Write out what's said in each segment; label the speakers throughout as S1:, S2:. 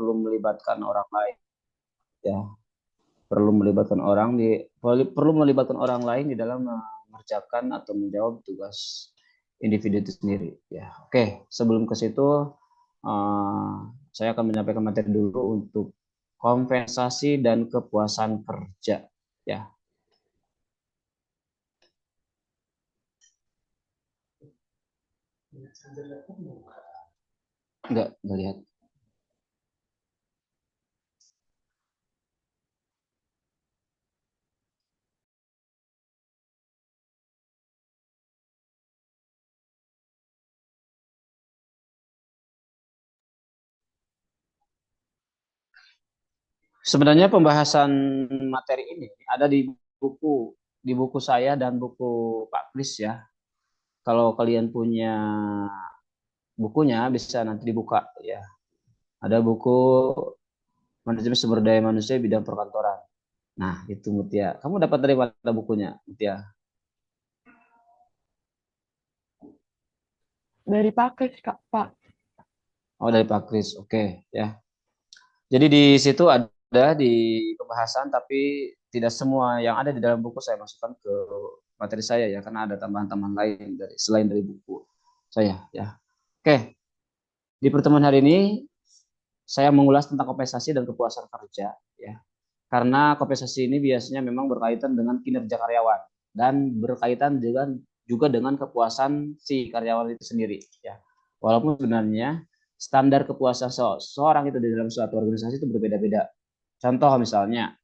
S1: perlu melibatkan orang lain, ya. Perlu melibatkan orang lain di dalam mengerjakan atau menjawab tugas individu itu sendiri, ya. Oke, sebelum ke situ saya akan menyampaikan materi dulu untuk kompensasi dan kepuasan kerja, ya. Enggak lihat. Sebenarnya pembahasan materi ini ada di buku saya dan buku Pak Kris, ya. Kalau kalian punya bukunya bisa nanti dibuka, ya. Ada buku manajemen sumber daya manusia bidang perkantoran. Nah, itu Mutia. Kamu dapat dari mana bukunya, Mutia?
S2: Dari paket, Kak, Pak.
S1: Oh, dari Pak Kris. Oke, ya. Jadi di situ ada di pembahasan, tapi tidak semua yang ada di dalam buku saya masukkan ke materi saya, ya, karena ada tambahan-tambahan lain selain dari buku saya, ya. Oke, di pertemuan hari ini saya mengulas tentang kompensasi dan kepuasan kerja, ya. Karena kompensasi ini biasanya memang berkaitan dengan kinerja karyawan dan berkaitan juga dengan kepuasan si karyawan itu sendiri, ya. Walaupun sebenarnya standar kepuasan seorang itu di dalam suatu organisasi itu berbeda-beda. Contoh misalnya,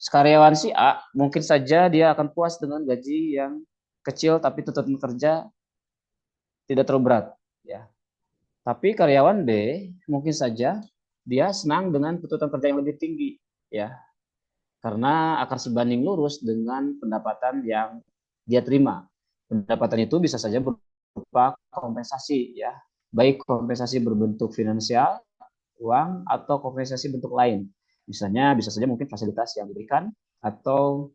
S1: karyawan si A mungkin saja dia akan puas dengan gaji yang kecil tapi tuntutan kerja tidak terlalu berat, ya. Tapi karyawan B mungkin saja dia senang dengan tuntutan kerja yang lebih tinggi, ya, karena akan sebanding lurus dengan pendapatan yang dia terima. Pendapatan itu bisa saja berupa kompensasi, ya, baik kompensasi berbentuk finansial, uang, atau kompensasi bentuk lain. Misalnya bisa saja mungkin fasilitas yang diberikan atau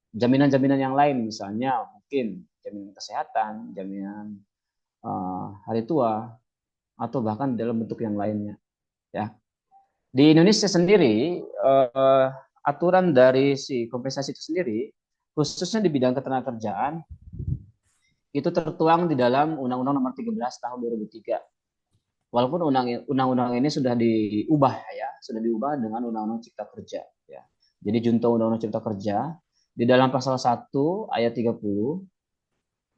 S1: jaminan-jaminan yang lain, misalnya mungkin jaminan kesehatan, jaminan hari tua, atau bahkan dalam bentuk yang lainnya, ya. Di Indonesia sendiri, aturan dari si kompensasi itu sendiri, khususnya di bidang ketenagakerjaan, itu tertuang di dalam Undang-Undang Nomor 13 Tahun 2003. Walaupun undang-undang ini sudah diubah, ya, sudah diubah dengan Undang-Undang Cipta Kerja, ya. Jadi junto Undang-Undang Cipta Kerja di dalam pasal 1 ayat 30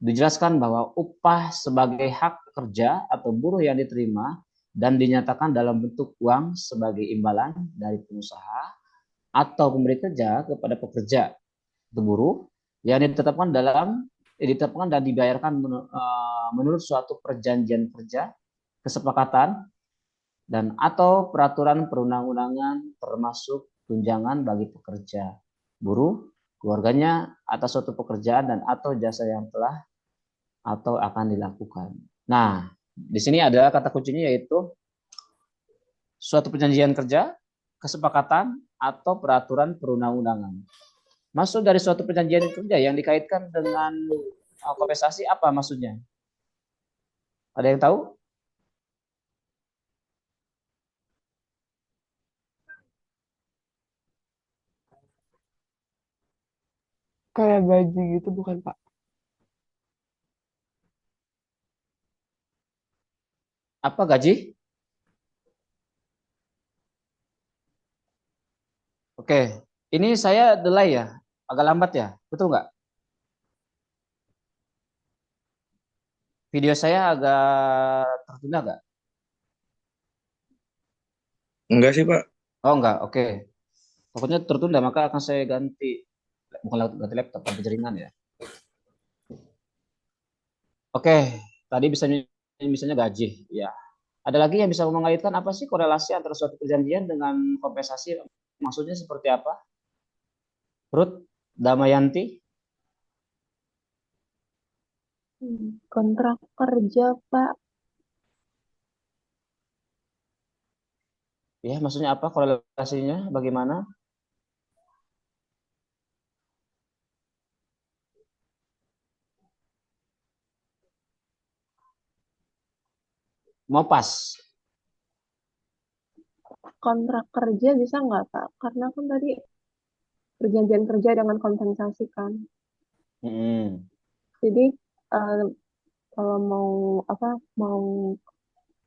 S1: dijelaskan bahwa upah sebagai hak kerja atau buruh yang diterima dan dinyatakan dalam bentuk uang sebagai imbalan dari pengusaha atau pemberi kerja kepada pekerja atau buruh yang ditetapkan dan dibayarkan menurut suatu perjanjian kerja, kesepakatan, dan atau peraturan perundang-undangan termasuk tunjangan bagi pekerja, buruh, keluarganya atas suatu pekerjaan dan atau jasa yang telah atau akan dilakukan. Nah, di sini ada kata kuncinya yaitu suatu perjanjian kerja, kesepakatan, atau peraturan perundang-undangan. Maksud dari suatu perjanjian kerja yang dikaitkan dengan kompensasi apa maksudnya? Ada yang tahu?
S2: Kayak gaji gitu, bukan, Pak?
S1: Apa gaji? Oke, ini saya delay, ya, agak lambat, ya, betul nggak? Video saya agak tertunda nggak?
S3: Enggak sih, Pak.
S1: Oh nggak, oke. Pokoknya tertunda maka akan saya ganti, bukan ganti laptop, ganti jaringan, ya. Oke, tadi misalnya gaji, ya. Ada lagi yang bisa mengaitkan apa sih korelasi antara suatu perjanjian dengan kompensasi? Maksudnya seperti apa? Ruth Damayanti,
S4: Kontrak kerja, Pak.
S1: ya, maksudnya apa korelasinya? Bagaimana? mau pas.
S2: Kontrak kerja bisa nggak, Pak? Karena kan tadi perjanjian kerja dengan kompensasi kan.
S1: Mm-mm.
S2: Jadi eh, kalau mau apa mau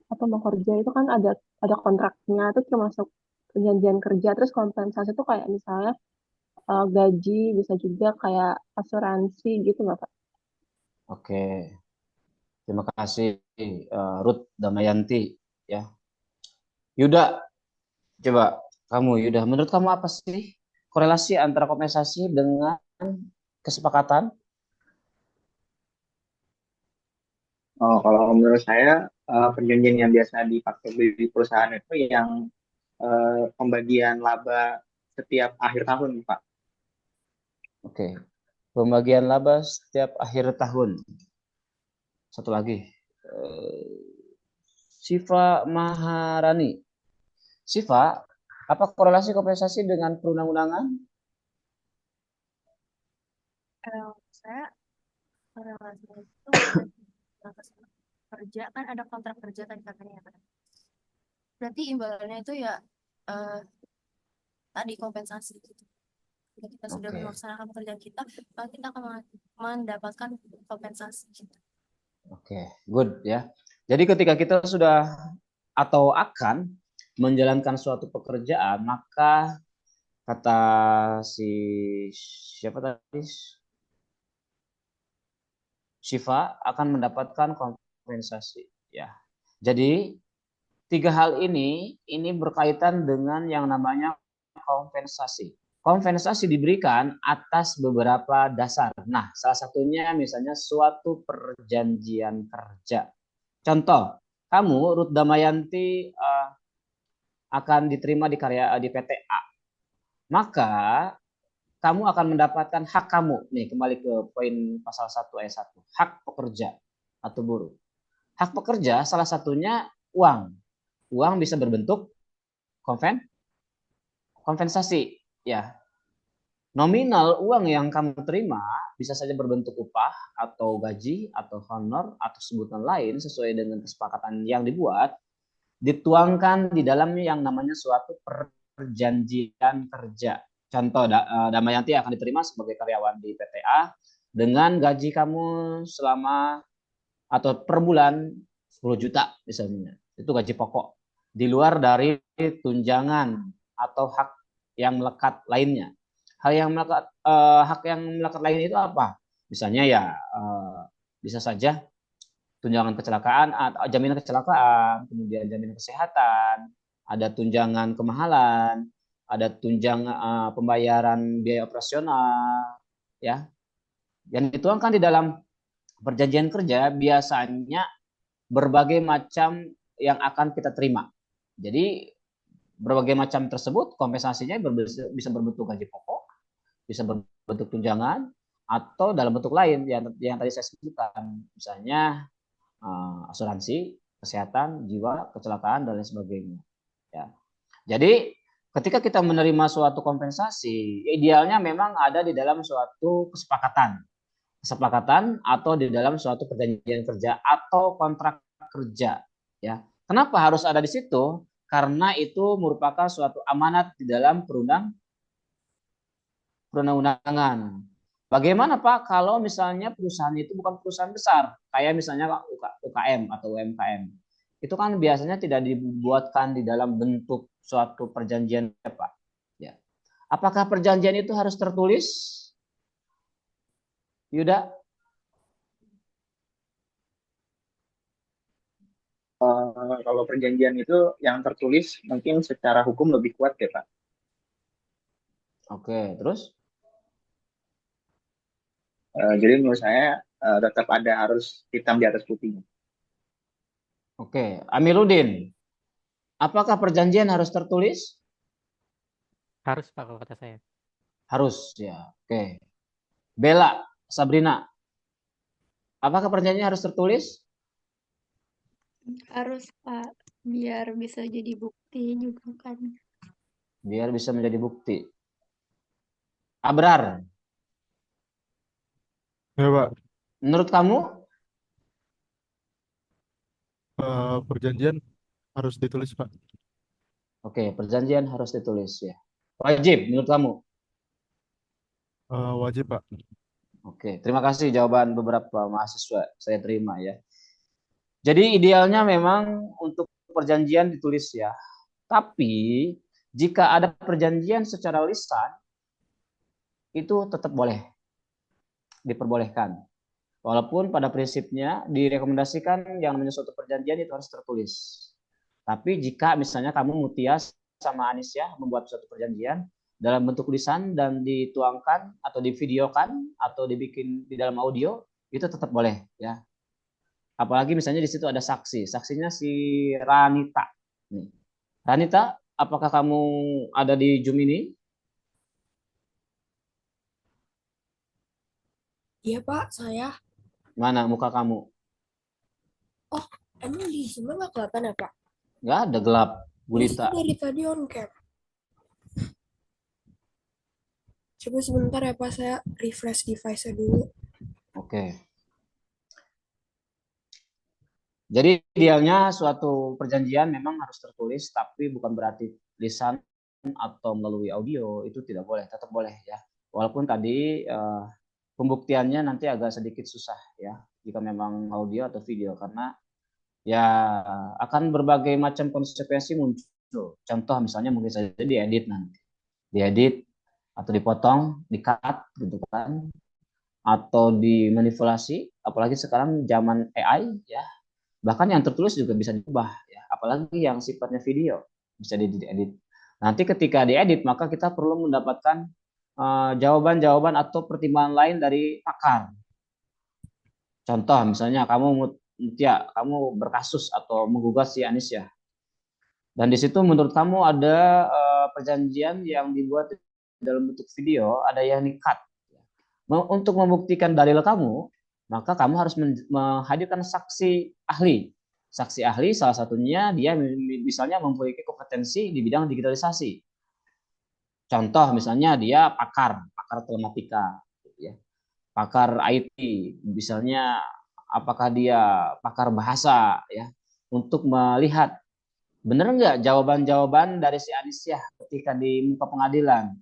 S2: mau kerja itu kan ada kontraknya itu termasuk perjanjian kerja. Terus kompensasi itu kayak misalnya gaji, bisa juga kayak asuransi gitu nggak, Pak?
S1: Oke, terima kasih Ruth Damayanti ya. Yuda, coba kamu Yuda, menurut kamu apa sih korelasi antara kompensasi dengan kesepakatan?
S4: Oh, kalau menurut saya perjanjian yang biasa dipakai di perusahaan itu yang pembagian laba setiap akhir tahun, Pak.
S1: Oke, pembagian laba setiap akhir tahun. Satu lagi, Siva Maharani. Siva, apa korelasi kompensasi dengan perundang-undangan?
S5: Kalau saya relasinya itu kerja kan ada kontrak kerja tadi katanya ya kan. Berarti imbalannya itu ya eh, tadi kompensasi gitu. Jika kita sudah
S1: Oke,
S5: melaksanakan pekerjaan kita, maka kita akan mendapatkan kompensasi gitu.
S1: oke, good ya. Jadi ketika kita sudah atau akan menjalankan suatu pekerjaan, maka kata si siapa tadi? Shiva akan mendapatkan kompensasi ya. Jadi tiga hal ini berkaitan dengan yang namanya kompensasi. Kompensasi diberikan atas beberapa dasar. Nah, salah satunya misalnya suatu perjanjian kerja. Contoh, kamu Ruth Damayanti akan diterima di PT A. Maka kamu akan mendapatkan hak kamu. Nih, kembali ke poin pasal 1 ayat 1. Hak pekerja atau buruh. Hak pekerja salah satunya uang. Uang bisa berbentuk kompensasi. Ya, nominal uang yang kamu terima bisa saja berbentuk upah atau gaji atau honor atau sebutan lain sesuai dengan kesepakatan yang dibuat, dituangkan di dalamnya yang namanya suatu perjanjian kerja. Contoh, Damayanti akan diterima sebagai karyawan di PTA dengan gaji kamu selama atau per bulan 10 juta misalnya. Itu gaji pokok. Di luar dari tunjangan atau hak yang melekat lainnya. Hak yang melekat lainnya itu apa? Misalnya ya bisa saja tunjangan kecelakaan atau jaminan kecelakaan, kemudian jaminan kesehatan, ada tunjangan kemahalan, ada tunjangan pembayaran biaya operasional, ya. Yang dituangkan di dalam perjanjian kerja biasanya berbagai macam yang akan kita terima. Jadi berbagai macam tersebut kompensasinya bisa berbentuk gaji pokok, bisa berbentuk tunjangan, atau dalam bentuk lain yang tadi saya sebutkan, misalnya asuransi, kesehatan, jiwa, kecelakaan, dan lain sebagainya. Ya. Jadi ketika kita menerima suatu kompensasi, idealnya memang ada di dalam suatu kesepakatan atau di dalam suatu perjanjian kerja atau kontrak kerja. Ya, kenapa harus ada di situ? Karena itu merupakan suatu amanat di dalam perundang-undangan. Bagaimana Pak kalau misalnya perusahaan itu bukan perusahaan besar, kayak misalnya UKM atau UMKM. Itu kan biasanya tidak dibuatkan di dalam bentuk suatu perjanjian, Pak. Ya. Apakah perjanjian itu harus tertulis, Yuda?
S4: Kalau perjanjian itu yang tertulis mungkin secara hukum lebih kuat ya, Pak.
S1: Oke, terus?
S4: Jadi menurut saya tetap ada harus hitam di atas putih.
S1: Oke, Amiruddin, apakah perjanjian harus tertulis?
S6: Harus Pak kalau kata saya.
S1: Harus, ya. Oke. Bella, Sabrina, apakah perjanjian harus tertulis?
S7: Harus Pak, biar bisa jadi bukti juga kan.
S1: Biar bisa menjadi bukti. Abrar,
S3: Ya, Pak.
S1: menurut kamu
S8: Perjanjian harus ditulis, Pak.
S1: Oke, perjanjian harus ditulis ya. Wajib menurut kamu?
S8: Wajib, Pak.
S1: Oke, terima kasih jawaban beberapa mahasiswa. Saya terima ya. Jadi idealnya memang untuk perjanjian ditulis ya. Tapi jika ada perjanjian secara lisan itu tetap boleh diperbolehkan. Walaupun pada prinsipnya direkomendasikan yang namanya suatu perjanjian itu harus tertulis. Tapi jika misalnya kamu Mutia sama Anis ya membuat suatu perjanjian dalam bentuk lisan dan dituangkan atau divideokan atau dibikin di dalam audio itu tetap boleh ya. Apalagi misalnya di situ ada saksi, saksinya si Ranita. Nih. Ranita, apakah kamu ada di Zoom ini?
S9: Iya Pak, saya.
S1: Mana muka kamu?
S9: Oh, emang di Zoom nggak kelihatan ya Pak?
S1: Nggak ada, gelap
S9: Ini
S1: gulita.
S9: saya dari tadi on cam. Coba sebentar ya Pak, saya refresh device-nya dulu.
S1: Oke. Jadi idealnya suatu perjanjian memang harus tertulis, tapi bukan berarti lisan atau melalui audio itu tidak boleh, tetap boleh ya. Walaupun tadi pembuktiannya nanti agak sedikit susah ya, jika memang audio atau video, karena ya akan berbagai macam konsekuensi muncul. Contoh misalnya mungkin saja diedit nanti, diedit atau dipotong, di-cut gitu kan, atau dimanipulasi, apalagi sekarang zaman AI ya. Bahkan yang tertulis juga bisa diubah ya, apalagi yang sifatnya video bisa diedit. Nanti ketika diedit maka kita perlu mendapatkan jawaban-jawaban atau pertimbangan lain dari pakar. Contoh misalnya kamu Mutia, kamu berkasus atau menggugat si Anis ya. Dan di situ menurut kamu ada perjanjian yang dibuat dalam bentuk video, ada yang di-cut. Untuk membuktikan dalil kamu, maka kamu harus menghadirkan saksi ahli. Saksi ahli salah satunya dia misalnya memiliki kompetensi di bidang digitalisasi. Contoh misalnya dia pakar telematika, ya. Pakar IT, misalnya apakah dia pakar bahasa, ya, untuk melihat benar nggak jawaban-jawaban dari si Anisyah ketika di muka pengadilan.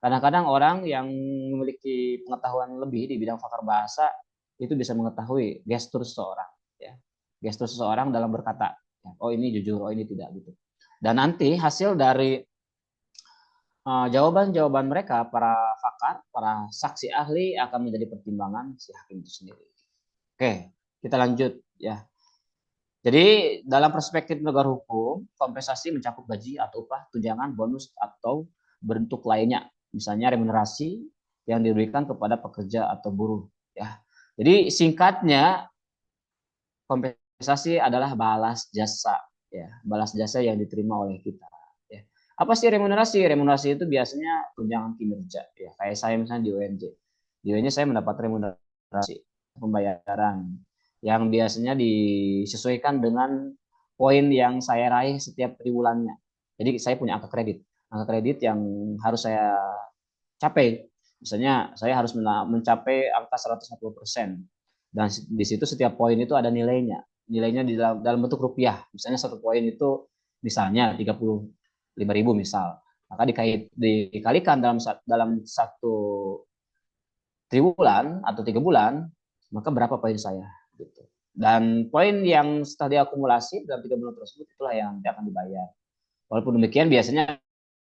S1: Kadang-kadang orang yang memiliki pengetahuan lebih di bidang pakar bahasa itu bisa mengetahui gestur seseorang, ya, gestur seseorang dalam berkata, oh ini jujur, oh ini tidak gitu. Dan nanti hasil dari jawaban-jawaban mereka, para pakar, para saksi ahli akan menjadi pertimbangan si hakim itu sendiri. Oke, kita lanjut ya. Jadi dalam perspektif negara hukum, kompensasi mencakup gaji atau upah, tunjangan, bonus atau bentuk lainnya, misalnya remunerasi yang diberikan kepada pekerja atau buruh. Ya, jadi singkatnya kompensasi adalah balas jasa, ya, balas jasa yang diterima oleh kita. Ya. Apa sih remunerasi? Remunerasi itu biasanya tunjangan kinerja. Ya, kayak saya misalnya di UNJ. Di UNJ saya mendapat remunerasi pembayaran yang biasanya disesuaikan dengan poin yang saya raih setiap triwulannya. Jadi saya punya angka kredit yang harus saya capai. Misalnya saya harus mencapai angka 140%. Dan di situ setiap poin itu ada nilainya. Nilainya di dalam bentuk rupiah. Misalnya satu poin itu misalnya 35.000 misal. Maka dikalikan dalam satu triwulan atau 3 bulan, maka berapa poin saya gitu. Dan poin yang setelah diakumulasi dalam 3 bulan tersebut itulah yang akan dibayar. Walaupun demikian biasanya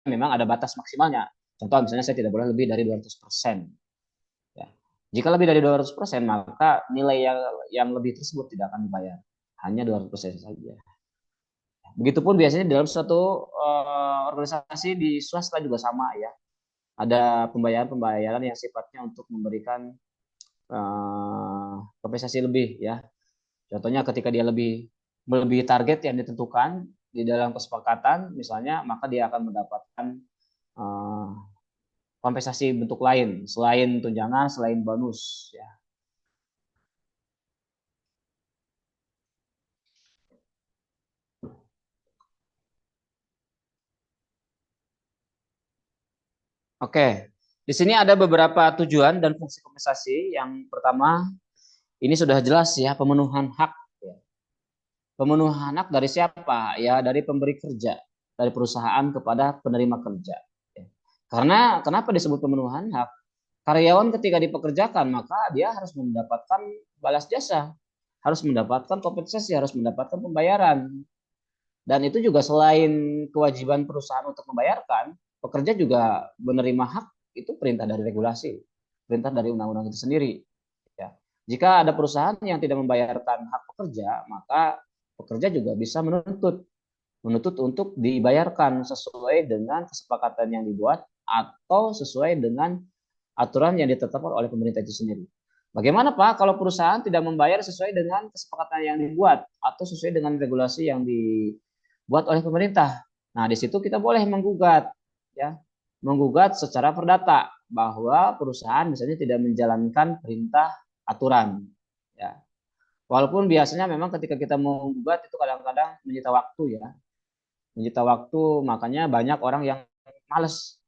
S1: memang ada batas maksimalnya. Contoh misalnya saya tidak boleh lebih dari 200%. Ya. Jika lebih dari 200%, maka nilai yang lebih tersebut tidak akan dibayar. Hanya 200% saja. Begitupun biasanya dalam suatu organisasi di swasta juga sama ya. Ada pembayaran yang sifatnya untuk memberikan kompensasi lebih ya. Contohnya ketika dia melebihi target yang ditentukan di dalam kesepakatan misalnya, maka dia akan mendapatkan kompensasi bentuk lain selain tunjangan, selain bonus ya. Oke, di sini ada beberapa tujuan dan fungsi kompensasi. Yang pertama, ini sudah jelas ya, pemenuhan hak. Pemenuhan hak dari siapa? Ya dari pemberi kerja, dari perusahaan kepada penerima kerja. Ya. Karena kenapa disebut pemenuhan hak? Karyawan ketika dipekerjakan maka dia harus mendapatkan balas jasa, harus mendapatkan kompensasi, harus mendapatkan pembayaran. Dan itu juga selain kewajiban perusahaan untuk membayarkan, pekerja juga menerima hak, itu perintah dari regulasi, perintah dari undang-undang itu sendiri. Ya. Jika ada perusahaan yang tidak membayarkan hak pekerja, maka pekerja juga bisa menuntut untuk dibayarkan sesuai dengan kesepakatan yang dibuat atau sesuai dengan aturan yang ditetapkan oleh pemerintah itu sendiri. Bagaimana Pak kalau perusahaan tidak membayar sesuai dengan kesepakatan yang dibuat atau sesuai dengan regulasi yang dibuat oleh pemerintah? Nah, di situ kita boleh menggugat, ya, menggugat secara perdata bahwa perusahaan misalnya tidak menjalankan perintah aturan, ya. Walaupun biasanya memang ketika kita mau menggugat itu kadang-kadang menyita waktu, ya, menyita waktu, makanya banyak orang yang males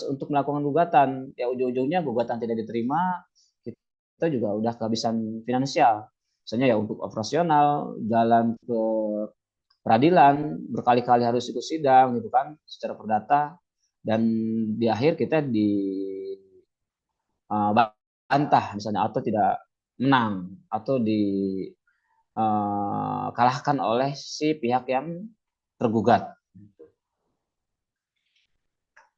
S1: untuk melakukan gugatan, ya ujung-ujungnya gugatan tidak diterima, kita juga udah kehabisan finansial, misalnya ya untuk operasional, jalan ke peradilan, berkali-kali harus ikut sidang gitu kan, secara perdata, dan di akhir kita dibantah misalnya atau tidak menang atau dikalahkan oleh si pihak yang tergugat.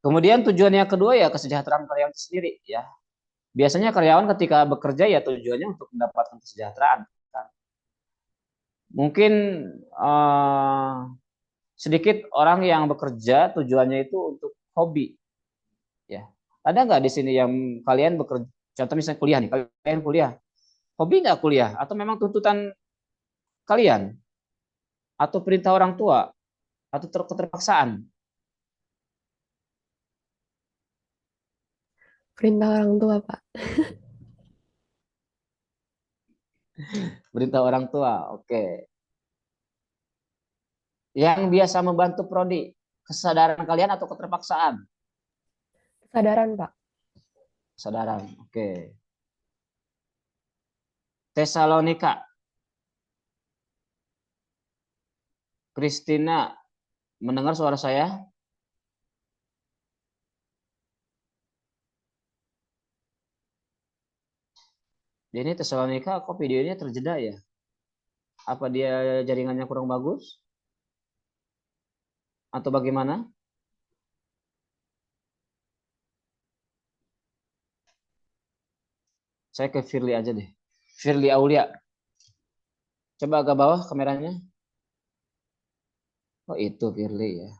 S1: Kemudian tujuan yang kedua ya kesejahteraan karyawan itu sendiri, ya. Biasanya karyawan ketika bekerja ya tujuannya untuk mendapatkan kesejahteraan. Mungkin sedikit orang yang bekerja tujuannya itu untuk hobi, ya. Ada nggak di sini yang kalian bekerja, contoh misalnya kuliah nih, kalian kuliah, hobi nggak kuliah atau memang tuntutan kalian atau perintah orang tua atau keterpaksaan?
S2: Perintah orang tua, Pak.
S1: Perintah orang tua, oke. Yang biasa membantu prodi, kesadaran kalian atau keterpaksaan?
S2: Kesadaran, Pak.
S1: Kesadaran, oke. Tesalonika, Kristina, mendengar suara saya? Ini Tesalonika kok videonya terjeda ya? Apa dia jaringannya kurang bagus? Atau bagaimana? Saya ke Firly aja deh. Firly Aulia. Coba agak bawah kameranya. Oh itu Firly ya.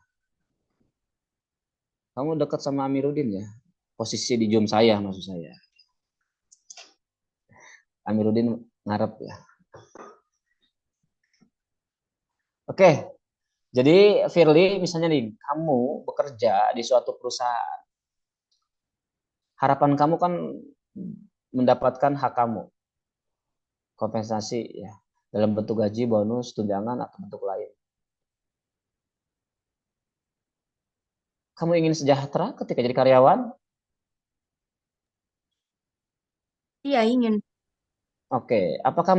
S1: Kamu dekat sama Amiruddin ya? Posisi di Zoom saya maksud saya. Amiruddin ngarep ya. Oke, jadi Firly misalnya nih, kamu bekerja di suatu perusahaan. Harapan kamu kan mendapatkan hak kamu. Kompensasi ya. Dalam bentuk gaji, bonus, tunjangan, atau bentuk lain. Kamu ingin sejahtera ketika jadi karyawan?
S7: Iya, ingin.
S1: Oke, apakah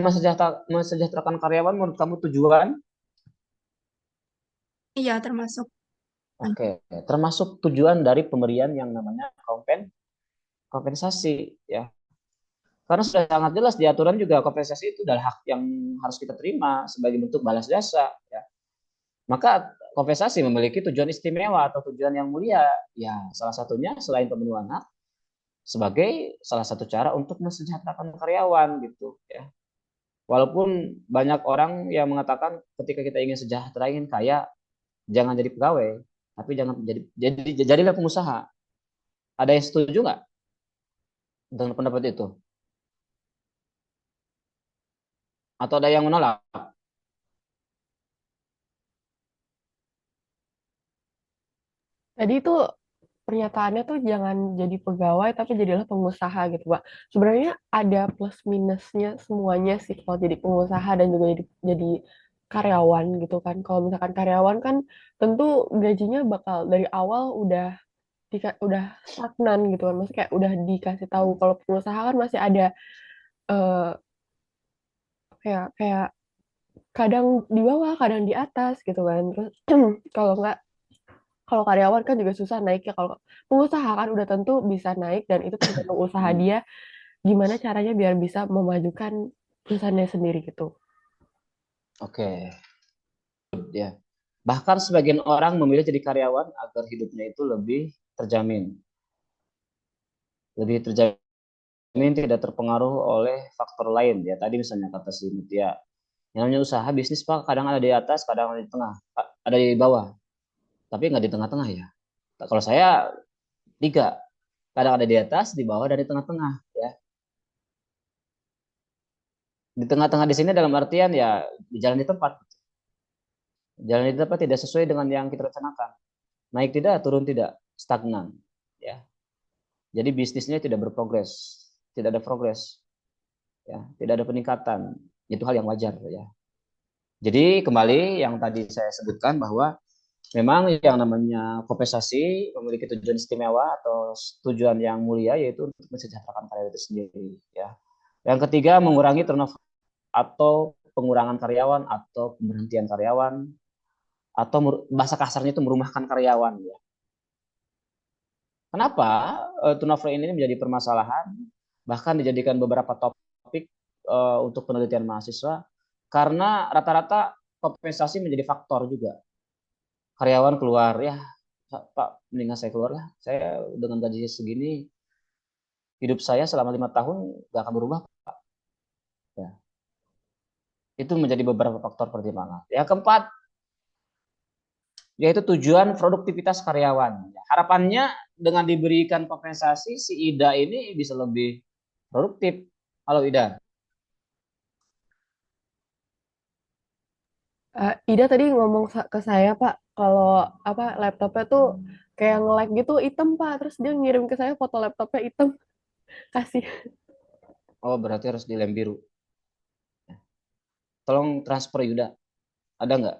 S1: mesejahterakan karyawan menurut kamu tujuan?
S7: Iya, termasuk.
S1: Oke, termasuk tujuan dari pemberian yang namanya kompensasi ya. Karena sudah sangat jelas di aturan juga kompensasi itu adalah hak yang harus kita terima sebagai bentuk balas jasa ya. Maka kompensasi memiliki tujuan istimewa atau tujuan yang mulia. Ya, salah satunya selain pemenuhan hak sebagai salah satu cara untuk mesejahterakan karyawan gitu ya. Walaupun banyak orang yang mengatakan ketika kita ingin sejahtera, ingin kaya, jangan jadi pegawai, tapi jangan jadilah pengusaha. Ada yang setuju nggak dengan pendapat itu? Atau ada yang menolak?
S2: Tadi itu pernyataannya tuh jangan jadi pegawai tapi jadilah pengusaha gitu, Pak. Sebenarnya ada plus minusnya semuanya sih kalau jadi pengusaha dan juga jadi karyawan gitu kan. Kalau misalkan karyawan kan tentu gajinya bakal dari awal udah stagnan gitu kan. Maksudnya kayak udah dikasih tahu. Kalau pengusaha kan masih ada eh kayak kayak kadang di bawah, kadang di atas gitu kan. Terus kalau nggak, kalau karyawan kan juga susah naik ya. Kalau pengusaha kan udah tentu bisa naik dan itu tergantung usaha dia gimana caranya biar bisa memajukan perusahaannya sendiri gitu.
S1: Oke, ya. Bahkan sebagian orang memilih jadi karyawan agar hidupnya itu lebih terjamin. Lebih terjamin tidak terpengaruh oleh faktor lain ya. Tadi misalnya kata si Mutia, yang namanya usaha bisnis Pak kadang ada di atas, kadang ada di tengah, ada di bawah, tapi nggak di tengah-tengah ya. Kalau saya tiga, kadang ada di atas, di bawah, dan di tengah-tengah ya. Di tengah-tengah di sini dalam artian ya di jalan di tempat. Jalan di tempat tidak sesuai dengan yang kita rencanakan. Naik tidak, turun tidak, stagnan ya. Jadi bisnisnya tidak berprogres, tidak ada progres ya, tidak ada peningkatan. Itu hal yang wajar ya. Jadi kembali yang tadi saya sebutkan bahwa memang yang namanya kompensasi memiliki tujuan istimewa atau tujuan yang mulia yaitu untuk mensejahterakan karyawan itu sendiri ya. Yang ketiga mengurangi turnover atau pengurangan karyawan atau pemberhentian karyawan atau bahasa kasarnya itu merumahkan karyawan ya. Kenapa turnover ini menjadi permasalahan bahkan dijadikan beberapa topik untuk penelitian mahasiswa karena rata-rata kompensasi menjadi faktor juga. Karyawan keluar ya Pak, mendingan saya keluar lah. Saya dengan gaji segini, hidup saya selama 5 tahun gak akan berubah. Pak. Ya. Itu menjadi beberapa faktor pertimbangan. Yang keempat, yaitu tujuan produktivitas karyawan. Harapannya dengan diberikan kompensasi, si Ida ini bisa lebih produktif. Halo Ida.
S2: Ida tadi ngomong ke saya Pak, kalau apa laptopnya tuh kayak nge-lag gitu hitam Pak, terus dia ngirim ke saya foto laptopnya hitam, kasih.
S1: Oh berarti harus di lem biru. Tolong transfer Yuda. Ada nggak?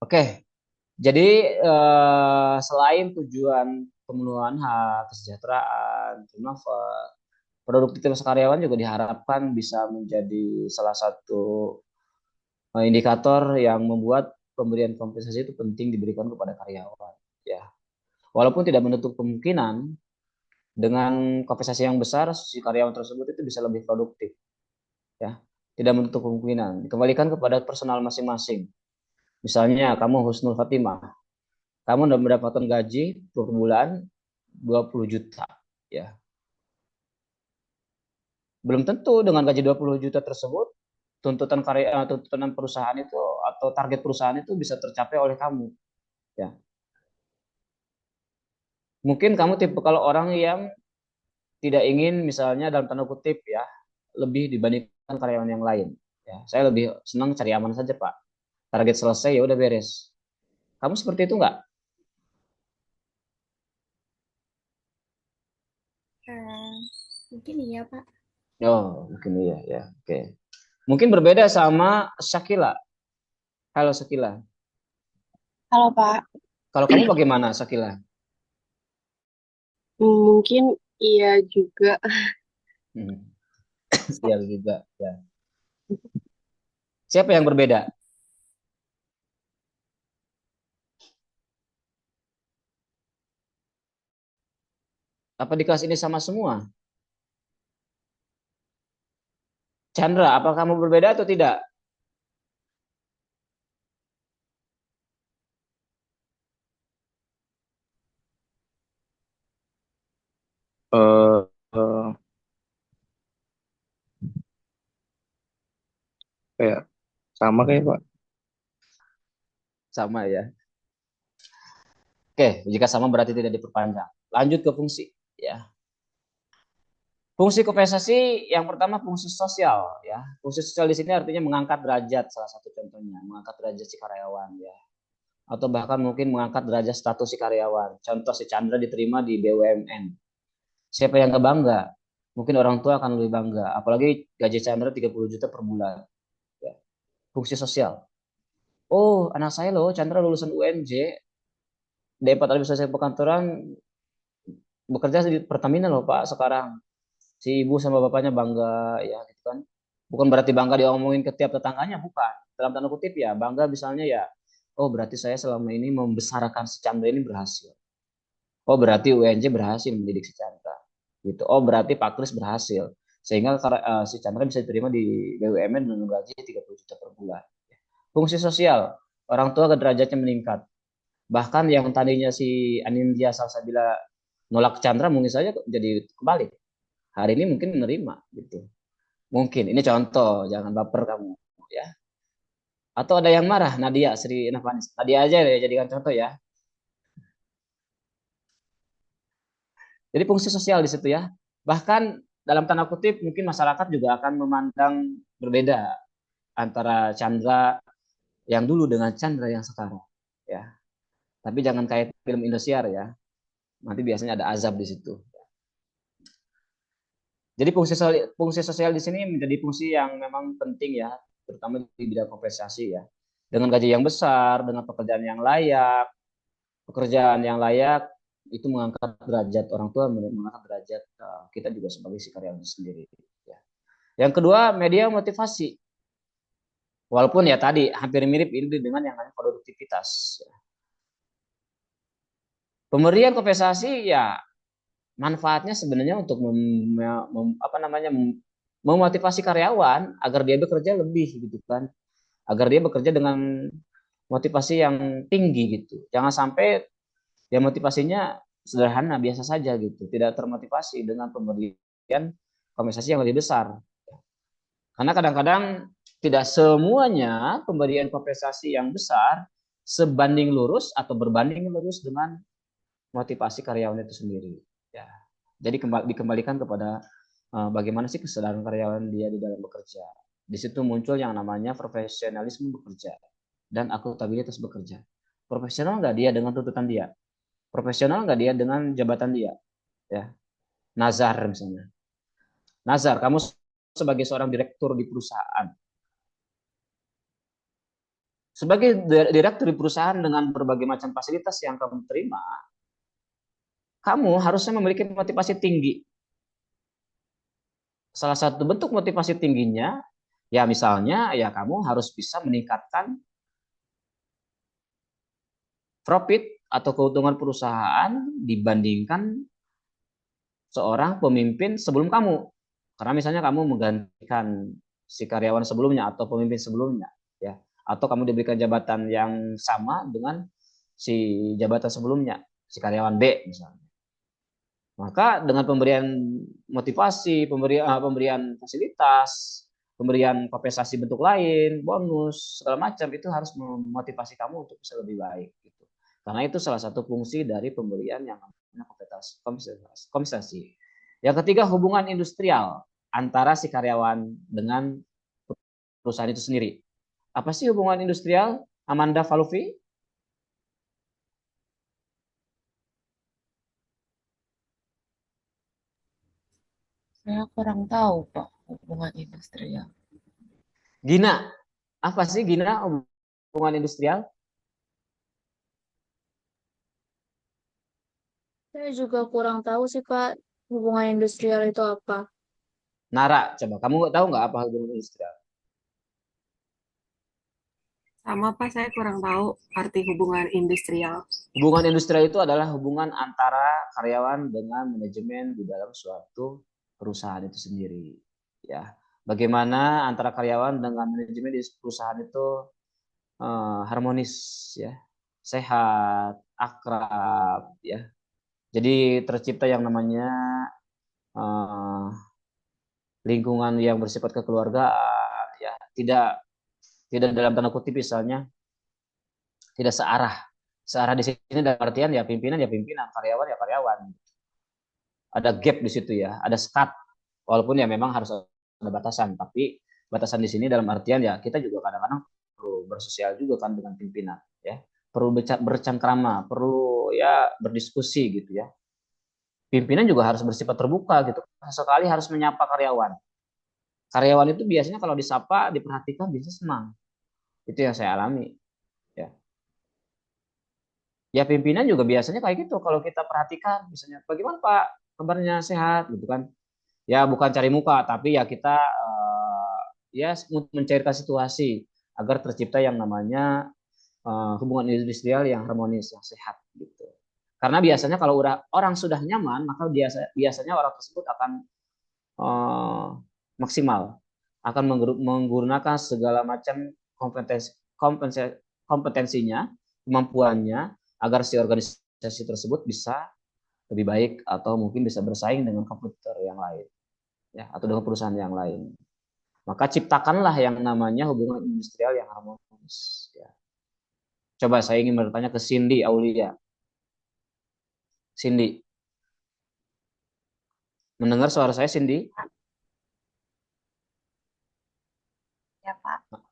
S1: Oke. Jadi selain tujuan pemenuhan hak kesejahteraan, turnover, produktivitas karyawan juga diharapkan bisa menjadi salah satu indikator yang membuat pemberian kompensasi itu penting diberikan kepada karyawan. Ya, walaupun tidak menutup kemungkinan dengan kompensasi yang besar si karyawan tersebut itu bisa lebih produktif. Ya, tidak menutup kemungkinan. Dikembalikan kepada personal masing-masing. Misalnya kamu Husnul Fatimah, kamu sudah mendapatkan gaji per bulan 20 juta. Ya, belum tentu dengan gaji 20 juta tersebut tuntutan perusahaan itu atau target perusahaan itu bisa tercapai oleh kamu ya. Mungkin kamu tipe kalau orang yang tidak ingin misalnya dalam tanda kutip ya lebih dibandingkan karyawan yang lain ya. Saya lebih senang cari aman saja Pak, target selesai ya udah beres. Kamu seperti itu nggak?
S7: Mungkin iya, Pak.
S1: Oh mungkin iya ya, oke. Mungkin berbeda sama Shakila. Halo Shakila.
S10: Halo Pak.
S1: Kalau kamu bagaimana Shakila?
S10: Mungkin iya juga.
S1: Iya juga ya. Siapa yang berbeda? Apa di kelas ini sama semua? Chandra, apakah kamu berbeda atau tidak?
S3: Eh, eh, kayak sama kayak Pak.
S1: Sama ya. Oke, jika sama berarti tidak diperpanjang. Lanjut ke fungsi ya. Fungsi kompensasi yang pertama fungsi sosial ya. Fungsi sosial di sini artinya mengangkat derajat salah satu contohnya, mengangkat derajat si karyawan ya. Atau bahkan mungkin mengangkat derajat status si karyawan. Contoh si Chandra diterima di BUMN. Siapa yang nggak bangga? Mungkin orang tua akan lebih bangga. Apalagi gaji Chandra 30 juta per bulan. Ya. Fungsi sosial. Oh, anak saya loh, Chandra lulusan UNJ, D4 Administrasi Perkantoran, bekerja di Pertamina loh Pak sekarang. Si ibu sama bapaknya bangga ya gitu kan. Bukan berarti bangga diomongin ke tiap tetangganya, bukan. Dalam tanda kutip ya, bangga misalnya ya, oh berarti saya selama ini membesarkan si Chandra ini berhasil. Oh berarti UNJ berhasil mendidik si Chandra. Gitu. Oh berarti Pak Kris berhasil. Sehingga si Chandra bisa diterima di BUMN dengan gaji 30 juta per bulan. Fungsi sosial, orang tua ke derajatnya meningkat. Bahkan yang tadinya si Anindya Salsabila nolak Chandra mungkin saja jadi kembali. Hari ini mungkin menerima gitu. Mungkin ini contoh, jangan baper kamu ya. Atau ada yang marah, Nadia Sri Navanis. Nadia aja ya jadikan contoh ya. Jadi fungsi sosial di situ ya. Bahkan dalam tanda kutip mungkin masyarakat juga akan memandang berbeda antara Chandra yang dulu dengan Chandra yang sekarang ya. Tapi jangan kayak film Indosiar ya. Nanti biasanya ada azab di situ. Jadi fungsi sosial di sini menjadi fungsi yang memang penting ya, terutama di bidang kompensasi ya. Dengan gaji yang besar, dengan pekerjaan yang layak itu mengangkat derajat orang tua, mengangkat derajat kita juga sebagai si karyawan sendiri. Ya. Yang kedua, media motivasi. Walaupun ya tadi hampir mirip ini dengan yang namanya produktivitas. Pemberian kompensasi ya manfaatnya sebenarnya untuk memotivasi karyawan agar dia bekerja lebih gitu kan, agar dia bekerja dengan motivasi yang tinggi gitu. Jangan sampai ya motivasinya sederhana biasa saja gitu, tidak termotivasi dengan pemberian kompensasi yang lebih besar. Karena kadang-kadang tidak semuanya pemberian kompensasi yang besar sebanding lurus atau berbanding lurus dengan motivasi karyawan itu sendiri. Ya. Jadi dikembalikan kepada bagaimana sih kesadaran karyawan dia di dalam bekerja. Di situ muncul yang namanya profesionalisme bekerja dan akuntabilitas bekerja. Profesional nggak dia dengan tuntutan dia? Profesional nggak dia dengan jabatan dia? Ya. Nazar misalnya. Nazar, kamu sebagai seorang direktur di perusahaan. Sebagai direktur di perusahaan dengan berbagai macam fasilitas yang kamu terima, kamu harusnya memiliki motivasi tinggi. Salah satu bentuk motivasi tingginya, ya misalnya, ya kamu harus bisa meningkatkan profit atau keuntungan perusahaan dibandingkan seorang pemimpin sebelum kamu. Karena misalnya kamu menggantikan si karyawan sebelumnya atau pemimpin sebelumnya, ya, atau kamu diberikan jabatan yang sama dengan si jabatan sebelumnya, si karyawan B misalnya. Maka dengan pemberian motivasi, pemberian fasilitas, pemberian kompensasi bentuk lain, bonus, segala macam itu harus memotivasi kamu untuk bisa lebih baik. Gitu. Karena itu salah satu fungsi dari pemberian yang namanya kompensasi. Yang ketiga, hubungan industrial antara si karyawan dengan perusahaan itu sendiri. Apa sih hubungan industrial, Amanda Falufi?
S11: Saya kurang tahu, Pak, hubungan industrial.
S1: Gina, apa sih Gina hubungan industrial?
S7: Saya juga kurang tahu sih, Pak, hubungan industrial itu apa.
S1: Nara, coba kamu tahu nggak apa hubungan industrial?
S10: Sama Pak, saya kurang tahu arti hubungan industrial.
S1: Hubungan industrial itu adalah hubungan antara karyawan dengan manajemen di dalam suatu perusahaan itu sendiri. Ya, bagaimana antara karyawan dengan manajemen di perusahaan itu harmonis, ya, sehat, akrab, ya. Jadi tercipta yang namanya lingkungan yang bersifat kekeluargaan, ya, tidak dalam tanda kutip misalnya tidak searah. Searah di sini dalam artian ya pimpinan, karyawan ya karyawan. Ada gap di situ ya, ada sekat. Walaupun ya memang harus ada batasan, tapi batasan di sini dalam artian ya kita juga kadang-kadang perlu bersosial juga kan dengan pimpinan, ya. Perlu bercengkrama, perlu ya berdiskusi gitu ya. Pimpinan juga harus bersifat terbuka gitu. Sekali harus menyapa karyawan. Karyawan itu biasanya kalau disapa, diperhatikan bisa senang. Itu yang saya alami. Ya. Ya pimpinan juga biasanya kayak gitu. Kalau kita perhatikan, misalnya bagaimana Pak kabarnya sehat gitu kan. Ya bukan cari muka, tapi ya kita ya mencairkan situasi agar tercipta yang namanya hubungan industrial yang harmonis, yang sehat gitu. Karena biasanya kalau orang sudah nyaman, maka biasanya orang tersebut akan uh, maksimal, akan menggunakan segala macam kompetensinya, kemampuannya, agar si organisasi tersebut bisa lebih baik atau mungkin bisa bersaing dengan komputer yang lain, ya, atau dengan perusahaan yang lain. Maka ciptakanlah yang namanya hubungan industrial yang harmonis. Ya. Coba saya ingin bertanya ke Cindy Aulia. Cindy, mendengar suara saya, Cindy?
S11: Ya, Pak.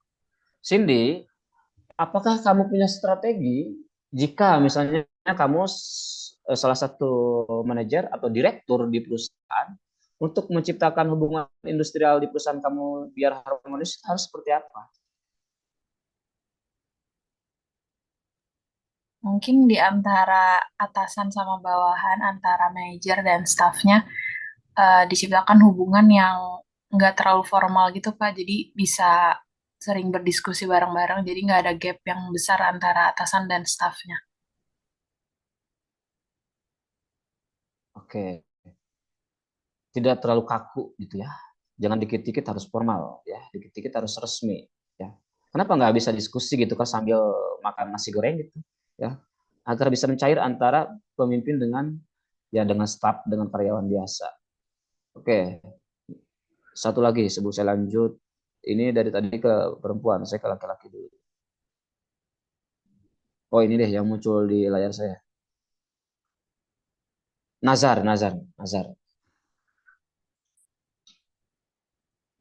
S1: Cindy, apakah kamu punya strategi jika misalnya kamu salah satu manajer atau direktur di perusahaan untuk menciptakan hubungan industrial di perusahaan kamu biar harmonis harus seperti apa?
S11: Mungkin di antara atasan sama bawahan, antara manajer dan staffnya, diciptakan hubungan yang nggak terlalu formal gitu, Pak. Jadi bisa sering berdiskusi bareng-bareng, jadi nggak ada gap yang besar antara atasan dan staffnya.
S1: Oke, tidak terlalu kaku gitu ya. Jangan dikit-dikit harus formal ya, dikit-dikit harus resmi ya. Kenapa nggak bisa diskusi gitu kan sambil makan nasi goreng gitu ya, agar bisa mencair antara pemimpin dengan ya dengan staf dengan karyawan biasa. Oke, satu lagi sebelum saya lanjut, ini dari tadi ke perempuan, saya ke laki-laki dulu. Oh ini deh yang muncul di layar saya. Nazar.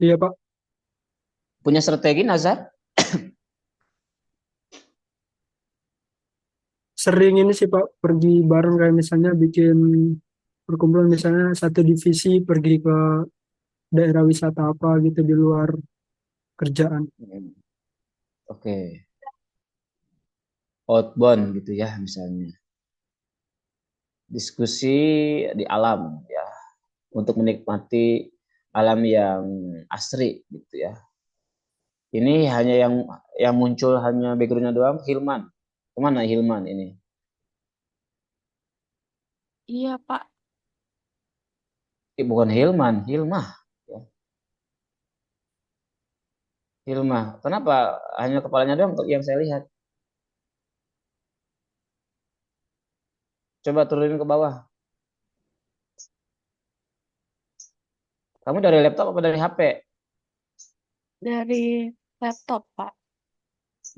S12: Iya Pak,
S1: Punya strategi Nazar?
S12: sering ini sih Pak pergi bareng kayak misalnya bikin perkumpulan misalnya satu divisi pergi ke daerah wisata apa gitu di luar kerjaan.
S1: Oke, outbound gitu ya misalnya. Diskusi di alam ya, untuk menikmati alam yang asri gitu ya. Ini hanya yang muncul hanya backgroundnya doang. Hilman, kemana Hilman ini?
S7: Iya, Pak.
S1: Bukan Hilman, Hilmah. Ya. Hilmah, kenapa hanya kepalanya doang yang saya lihat? Coba turunin ke bawah. Kamu dari laptop apa dari HP?
S7: Dari laptop, Pak.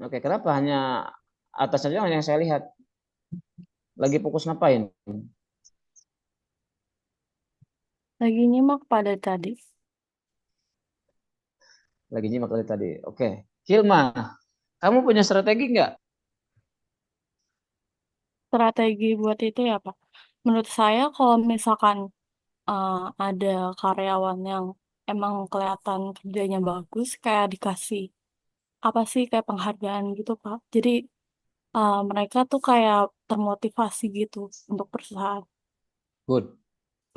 S1: Oke, kenapa hanya atas saja yang saya lihat? Lagi fokus ngapain?
S7: Lagi nyimak pada tadi.
S1: Lagi nyimak dari tadi. Oke, Hilma, kamu punya strategi nggak?
S7: Strategi buat itu ya, Pak. Menurut saya kalau misalkan ada karyawan yang emang kelihatan kerjanya bagus, kayak dikasih apa sih kayak penghargaan gitu, Pak. Jadi mereka tuh kayak termotivasi gitu untuk perusahaan.
S1: Good.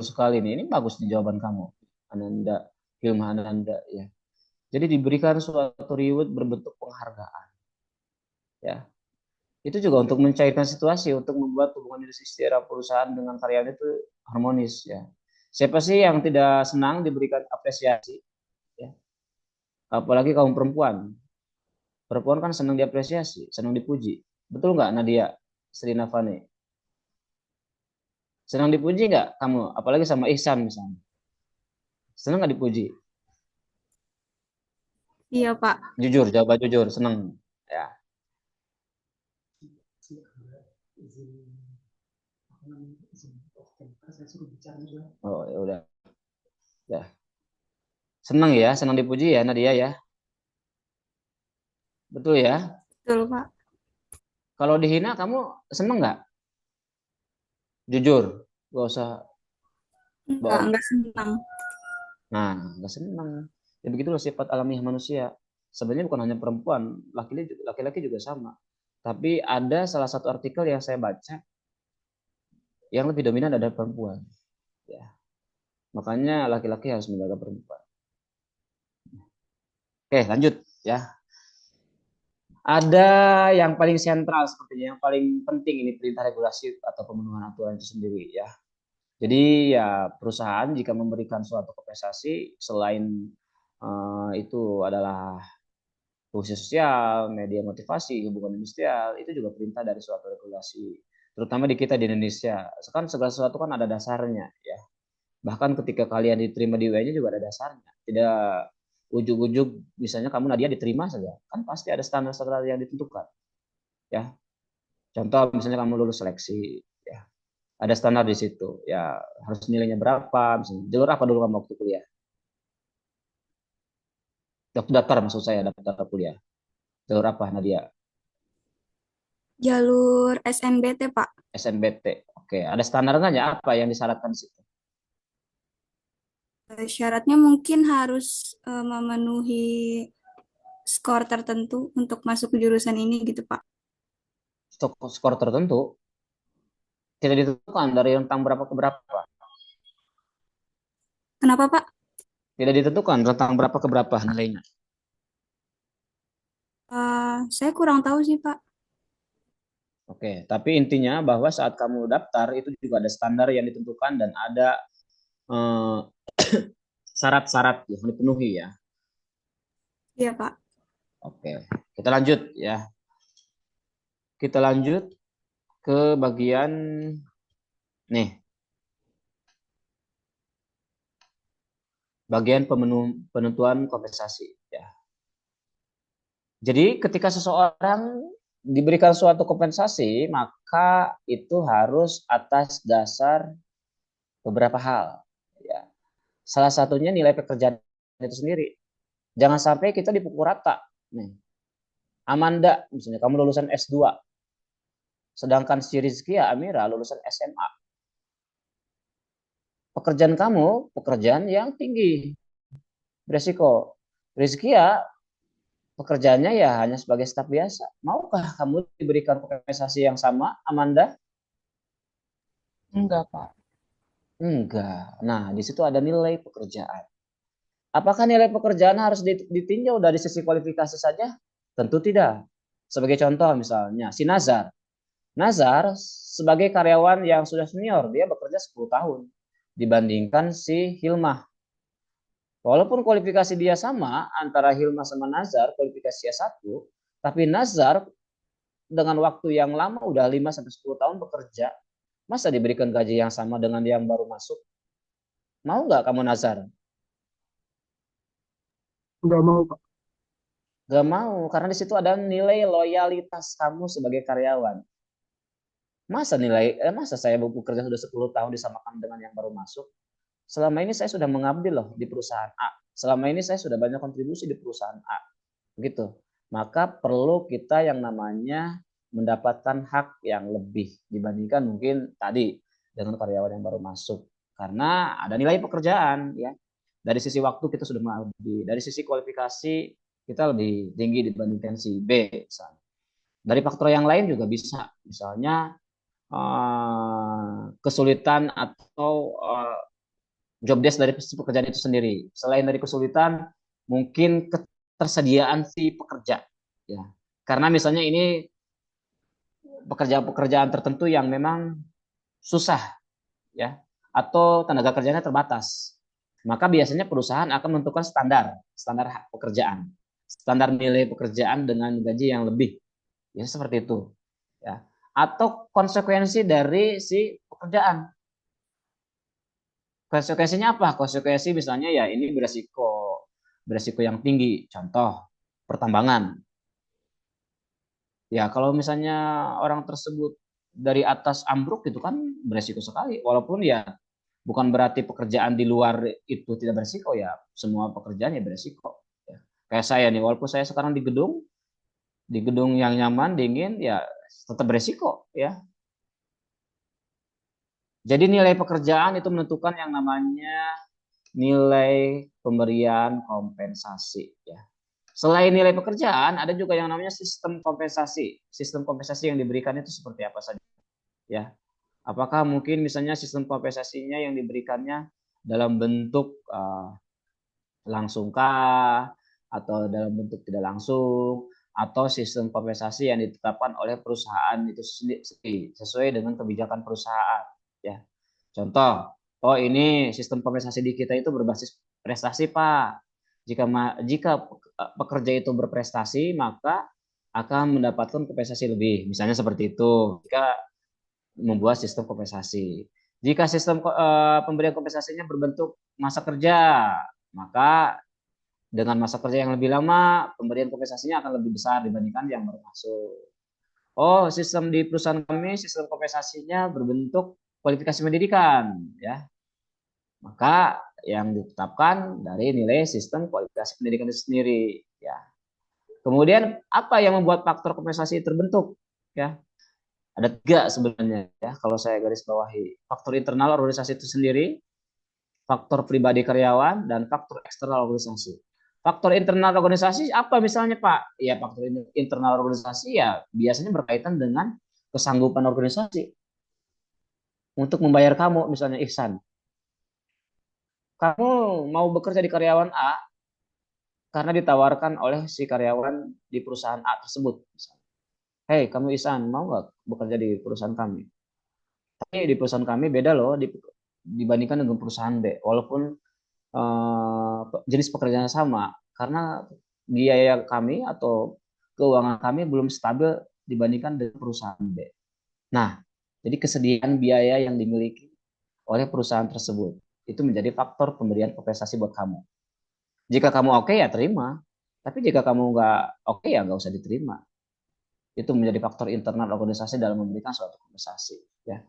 S1: Sekali nih. Ini bagus di jawaban kamu. Ananda, Hilma Ananda ya. Jadi diberikan suatu reward berbentuk penghargaan. Ya. Itu juga untuk mencairkan situasi, untuk membuat hubungan secara perusahaan dengan karyawan itu harmonis ya. Siapa sih yang tidak senang diberikan apresiasi ya? Apalagi kaum perempuan. Perempuan kan senang diapresiasi, senang dipuji. Betul nggak Nadia Sri Navani? Senang dipuji nggak kamu? Apalagi sama Ihsan misalnya. Senang nggak dipuji?
S9: Iya, Pak.
S1: Jujur, jawab jujur, senang. Ya. Oh ya udah. Ya. Senang ya, senang dipuji ya Nadia ya. Betul ya.
S9: Betul, Pak.
S1: Kalau dihina kamu senang nggak? Jujur, gak usah bohong.
S9: Enggak senang.
S1: Nah, nggak senang. Ya begitulah sifat alamiah manusia. Sebenarnya bukan hanya perempuan, laki-laki juga sama. Tapi ada salah satu artikel yang saya baca yang lebih dominan adalah perempuan. Ya. Makanya laki-laki harus menjaga perempuan. Oke, lanjut ya. Ada yang paling sentral sepertinya, yang paling penting ini perintah regulasi atau pemenuhan aturan itu sendiri ya. Jadi ya perusahaan jika memberikan suatu kompensasi selain itu adalah fungsi sosial, media motivasi, hubungan industrial, itu juga perintah dari suatu regulasi. Terutama di kita di Indonesia, kan segala sesuatu kan ada dasarnya ya. Bahkan ketika kalian diterima di UN-nya juga ada dasarnya. Tidak ujuk-ujuk misalnya kamu Nadia diterima saja, kan pasti ada standar-standar yang ditentukan ya. Contoh misalnya kamu lulus seleksi ya. Ada standar di situ ya, harus nilainya berapa, misalnya jalur apa dulu kamu waktu kuliah, waktu daftar maksud saya, daftar kuliah jalur apa Nadia?
S9: Jalur SNBT, Pak.
S1: SNBT. Oke, ada standarnya apa yang disyaratkan di situ?
S9: Syaratnya mungkin harus memenuhi skor tertentu untuk masuk ke jurusan ini gitu, Pak.
S1: Skor tertentu tidak ditentukan dari rentang berapa ke berapa.
S9: Kenapa, Pak?
S1: Tidak ditentukan rentang berapa ke berapa nilainya.
S9: Saya kurang tahu sih, Pak.
S1: Oke, tapi intinya bahwa saat kamu daftar itu juga ada standar yang ditentukan dan ada eh, syarat-syarat yang dipenuhi ya.
S9: Iya, Pak.
S1: Oke, kita lanjut ya. Kita lanjut ke bagian nih. Bagian penentuan kompensasi ya. Jadi ketika seseorang diberikan suatu kompensasi, maka itu harus atas dasar beberapa hal ya. Salah satunya nilai pekerjaan itu sendiri. Jangan sampai kita dipukul rata. Nih. Amanda misalnya kamu lulusan S2, sedangkan si Rizkia Amira lulusan SMA. Pekerjaan kamu pekerjaan yang tinggi beresiko. Rizkia pekerjaannya ya hanya sebagai staf biasa. Maukah kamu diberikan kompensasi yang sama, Amanda?
S11: Enggak, Pak.
S1: Enggak. Nah, di situ ada nilai pekerjaan. Apakah nilai pekerjaan harus ditinjau dari sisi kualifikasi saja? Tentu tidak. Sebagai contoh misalnya, si Nazar. Nazar sebagai karyawan yang sudah senior, dia bekerja 10 tahun dibandingkan si Hilmah. Walaupun kualifikasi dia sama antara Hilmah sama Nazar, kualifikasi S1, tapi Nazar dengan waktu yang lama udah 5 sampai 10 tahun bekerja, masa diberikan gaji yang sama dengan yang baru masuk? Mau nggak kamu Nazar?
S12: Nggak mau, Pak.
S1: Gak mau, karena di situ ada nilai loyalitas kamu sebagai karyawan. Masa saya bekerja sudah 10 tahun disamakan dengan yang baru masuk? Selama ini saya sudah mengabdi loh di perusahaan A. Selama ini saya sudah banyak kontribusi di perusahaan A. Begitu. Maka perlu kita yang namanya mendapatkan hak yang lebih dibandingkan mungkin tadi dengan karyawan yang baru masuk. Karena ada nilai pekerjaan ya. Dari sisi waktu kita sudah mengabdi, dari sisi kualifikasi kita lebih tinggi dibandingkan si B misalnya. Dari faktor yang lain juga bisa. Misalnya kesulitan atau job desk dari pekerjaan itu sendiri. Selain dari kesulitan, mungkin ketersediaan si pekerja. Ya, karena misalnya ini pekerjaan-pekerjaan tertentu yang memang susah, ya, atau tenaga kerjanya terbatas. Maka biasanya perusahaan akan menentukan standar pekerjaan, standar nilai pekerjaan dengan gaji yang lebih, ya seperti itu, ya. Atau konsekuensi dari si pekerjaan. Konsekuensinya apa? Konsekuensi misalnya ya ini beresiko yang tinggi. Contoh pertambangan. Ya kalau misalnya orang tersebut dari atas ambruk itu kan beresiko sekali. Walaupun ya bukan berarti pekerjaan di luar itu tidak beresiko ya. Semua pekerjaan ya beresiko. Ya. Kayak saya nih, walaupun saya sekarang di gedung yang nyaman, dingin, ya tetap beresiko ya. Jadi nilai pekerjaan itu menentukan yang namanya nilai pemberian kompensasi ya. Selain nilai pekerjaan, ada juga yang namanya sistem kompensasi. Sistem kompensasi yang diberikan itu seperti apa saja ya. Apakah mungkin misalnya sistem kompensasinya yang diberikannya dalam bentuk langsungkah atau dalam bentuk tidak langsung, atau sistem kompensasi yang ditetapkan oleh perusahaan itu sendiri sesuai dengan kebijakan perusahaan, ya. Contoh, oh ini sistem kompensasi di kita itu berbasis prestasi, Pak. Jika pekerja itu berprestasi, maka akan mendapatkan kompensasi lebih. Misalnya seperti itu. Jika membuat sistem kompensasi. Jika sistem pemberian kompensasinya berbentuk masa kerja, maka dengan masa kerja yang lebih lama, pemberian kompensasinya akan lebih besar dibandingkan yang baru masuk. Oh, sistem di perusahaan kami, sistem kompensasinya berbentuk kualifikasi pendidikan, ya. Maka yang ditetapkan dari nilai sistem kualifikasi pendidikan itu sendiri, ya. Kemudian apa yang membuat faktor kompensasi terbentuk, ya? Ada 3 sebenarnya, ya, kalau saya garis bawahi. Faktor internal organisasi itu sendiri, faktor pribadi karyawan, dan faktor eksternal organisasi. Faktor internal organisasi apa misalnya, Pak? Ya, faktor internal organisasi ya biasanya berkaitan dengan kesanggupan organisasi untuk membayar kamu, misalnya Ihsan. Kamu mau bekerja di karyawan A karena ditawarkan oleh si karyawan di perusahaan A tersebut. Hei, kamu Ihsan, mau nggak bekerja di perusahaan kami? Tapi di perusahaan kami beda loh dibandingkan dengan perusahaan B. Walaupun jenis pekerjaannya sama, karena biaya kami atau keuangan kami belum stabil dibandingkan dengan perusahaan B. Nah, jadi kesediaan biaya yang dimiliki oleh perusahaan tersebut itu menjadi faktor pemberian kompensasi buat kamu. Jika kamu oke ya terima, tapi jika kamu nggak oke ya nggak usah diterima. Itu menjadi faktor internal organisasi dalam memberikan suatu kompensasi, ya.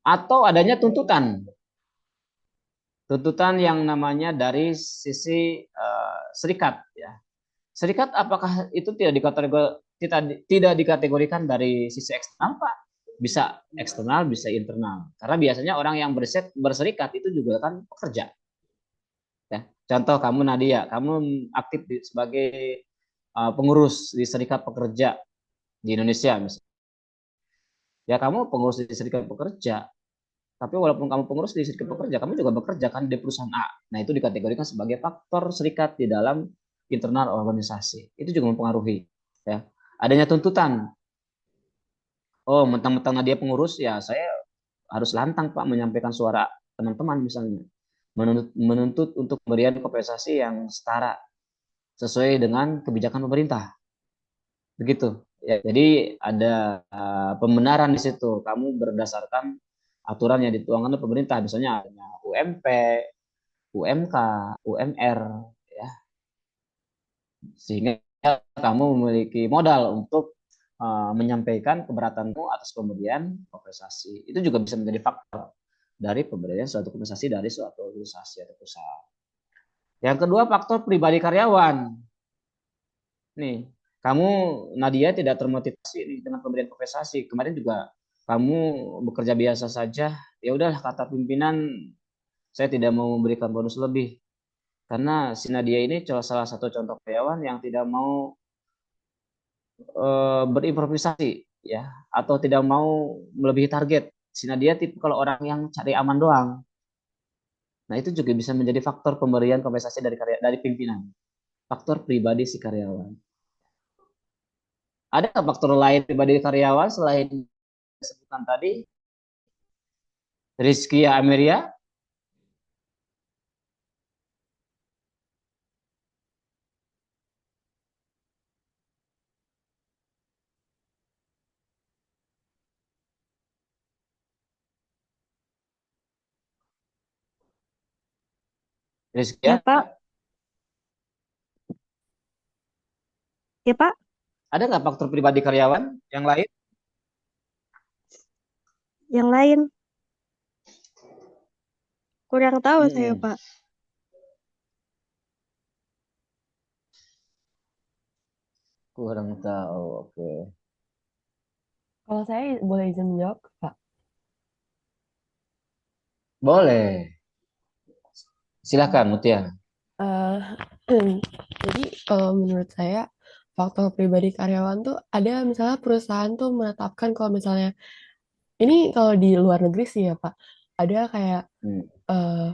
S1: Atau adanya tuntutan yang namanya dari sisi serikat, ya. Serikat apakah itu tidak dikategorikan dari sisi eksternal, Pak? Bisa eksternal, bisa internal. Karena biasanya orang yang berserikat itu juga kan pekerja. Ya. Contoh kamu Nadia, kamu aktif sebagai pengurus di serikat pekerja di Indonesia misalnya. Ya kamu pengurus di serikat pekerja, tapi walaupun kamu pengurus di serikat pekerja, kamu juga bekerja kan di perusahaan A. Nah itu dikategorikan sebagai faktor serikat di dalam internal organisasi. Itu juga mempengaruhi. Ya. Adanya tuntutan. Oh mentang-mentang Nadia pengurus, ya saya harus lantang Pak menyampaikan suara teman-teman misalnya. Menuntut untuk pemberian kompensasi yang setara sesuai dengan kebijakan pemerintah. Begitu. Ya, jadi ada pembenaran di situ. Kamu berdasarkan aturan yang dituangkan oleh pemerintah, misalnya adanya UMP, UMK, UMR, ya. Sehingga kamu memiliki modal untuk menyampaikan keberatanmu atas pemberian kompensasi. Itu juga bisa menjadi faktor dari pemberian suatu kompensasi dari suatu organisasi atau perusahaan. Yang kedua, faktor pribadi karyawan. Nih, kamu Nadia tidak termotivasi dengan pemberian kompensasi. Kemarin juga kamu bekerja biasa saja. Ya udahlah kata pimpinan, saya tidak mau memberikan bonus lebih. Karena si Nadia ini salah satu contoh karyawan yang tidak mau berimprovisasi, ya, atau tidak mau melebihi target. Si Nadia tipe kalau orang yang cari aman doang. Nah itu juga bisa menjadi faktor pemberian kompensasi dari pimpinan. Faktor pribadi si karyawan. Ada faktor lain pribadi karyawan selain disebutkan tadi? Rizkia Ameria? Rizkia?
S13: Ya, Pak. Ya, Pak.
S1: Ada nggak faktor pribadi karyawan yang lain?
S13: Yang lain. Kurang tahu saya, Pak.
S1: Kurang tahu, oke.
S14: Kalau saya boleh izin menjawab, Pak?
S1: Boleh. Silakan, Mutia.
S14: Jadi kalau menurut saya faktor pribadi karyawan tuh ada misalnya perusahaan tuh menetapkan kalau misalnya ini kalau di luar negeri sih ya Pak, ada kayak
S1: Hmm.
S14: eh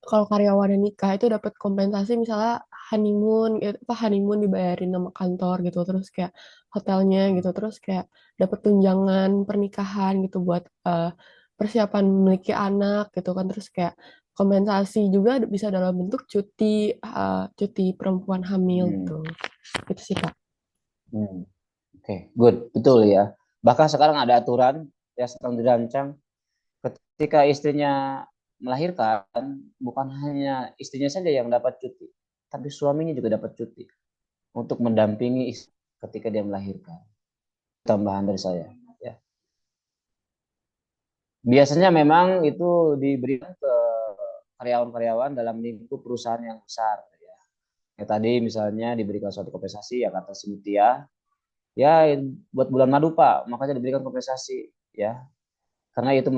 S14: kalau karyawan yang nikah itu dapat kompensasi misalnya honeymoon gitu, apa honeymoon dibayarin sama kantor gitu, terus kayak hotelnya gitu, terus kayak dapat tunjangan pernikahan gitu buat persiapan memiliki anak gitu kan, terus kayak kompensasi juga bisa dalam bentuk cuti perempuan hamil
S1: Hmm.
S14: gitu. Itu sih Kak.
S1: Hmm. Oke, good, betul ya. Bahkan sekarang ada aturan yang sedang dirancang ketika istrinya melahirkan, bukan hanya istrinya saja yang dapat cuti, tapi suaminya juga dapat cuti untuk mendampingi istri ketika dia melahirkan. Tambahan dari saya. Ya. Biasanya memang itu diberikan ke karyawan-karyawan dalam lingkup perusahaan yang besar. Ya. Kayak tadi misalnya diberikan suatu kompensasi ya kata si Mutia, ya buat bulan madu Pak, makanya diberikan kompensasi ya. Karena itu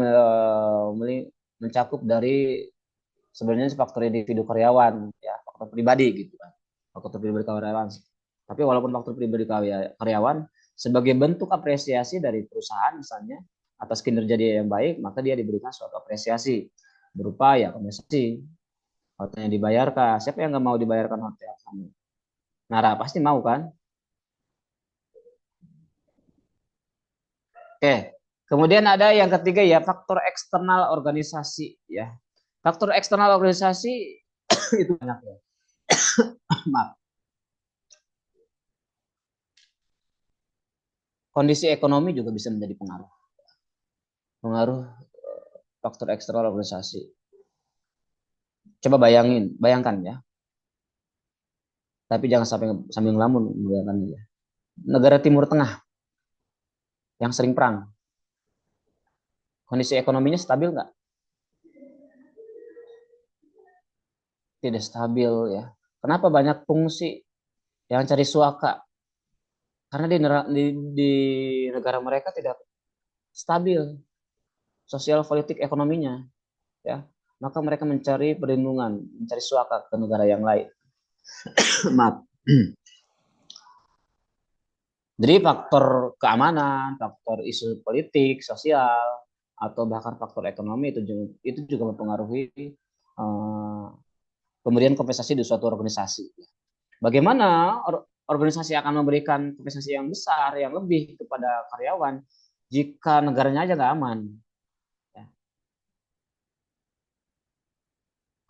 S1: mencakup dari sebenarnya faktor individu karyawan ya, faktor pribadi gitu kan, faktor pribadi karyawan. Tapi walaupun faktor pribadi karyawan sebagai bentuk apresiasi dari perusahaan misalnya atas kinerja dia yang baik, maka dia diberikan suatu apresiasi berupa ya kompensasi, hotelnya dibayarkan. Siapa yang nggak mau dibayarkan hotel? Nara pasti mau kan? Oke. Kemudian ada yang ketiga ya, faktor eksternal organisasi ya. Faktor eksternal organisasi itu banyak ya. Maaf. Kondisi ekonomi juga bisa menjadi pengaruh. Pengaruh faktor eksternal organisasi. Coba bayangkan ya. Tapi jangan sampai ngelamun bayangkan ya. Negara Timur Tengah yang sering perang. Kondisi ekonominya stabil nggak? Tidak stabil ya. Kenapa banyak pengungsi yang cari suaka? Karena di negara mereka tidak stabil sosial politik ekonominya ya. Maka mereka mencari perlindungan, mencari suaka ke negara yang lain. Maaf. Jadi faktor keamanan, faktor isu politik, sosial, atau bahkan faktor ekonomi itu juga mempengaruhi pemberian kompensasi di suatu organisasi. Bagaimana organisasi akan memberikan kompensasi yang besar, yang lebih kepada karyawan jika negaranya aja nggak aman? Ya.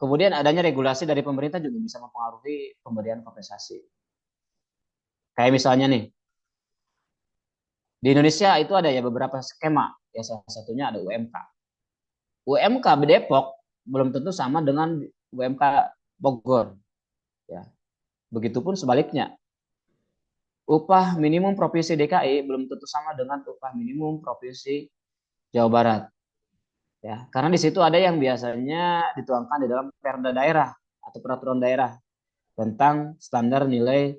S1: Kemudian adanya regulasi dari pemerintah juga bisa mempengaruhi pemberian kompensasi. Kayak misalnya nih, di Indonesia itu ada ya beberapa skema, ya salah satunya ada UMK. UMK Depok belum tentu sama dengan UMK Bogor. Ya. Begitupun sebaliknya. Upah minimum provinsi DKI belum tentu sama dengan upah minimum provinsi Jawa Barat. Ya, karena di situ ada yang biasanya dituangkan di dalam perda daerah atau peraturan daerah tentang standar nilai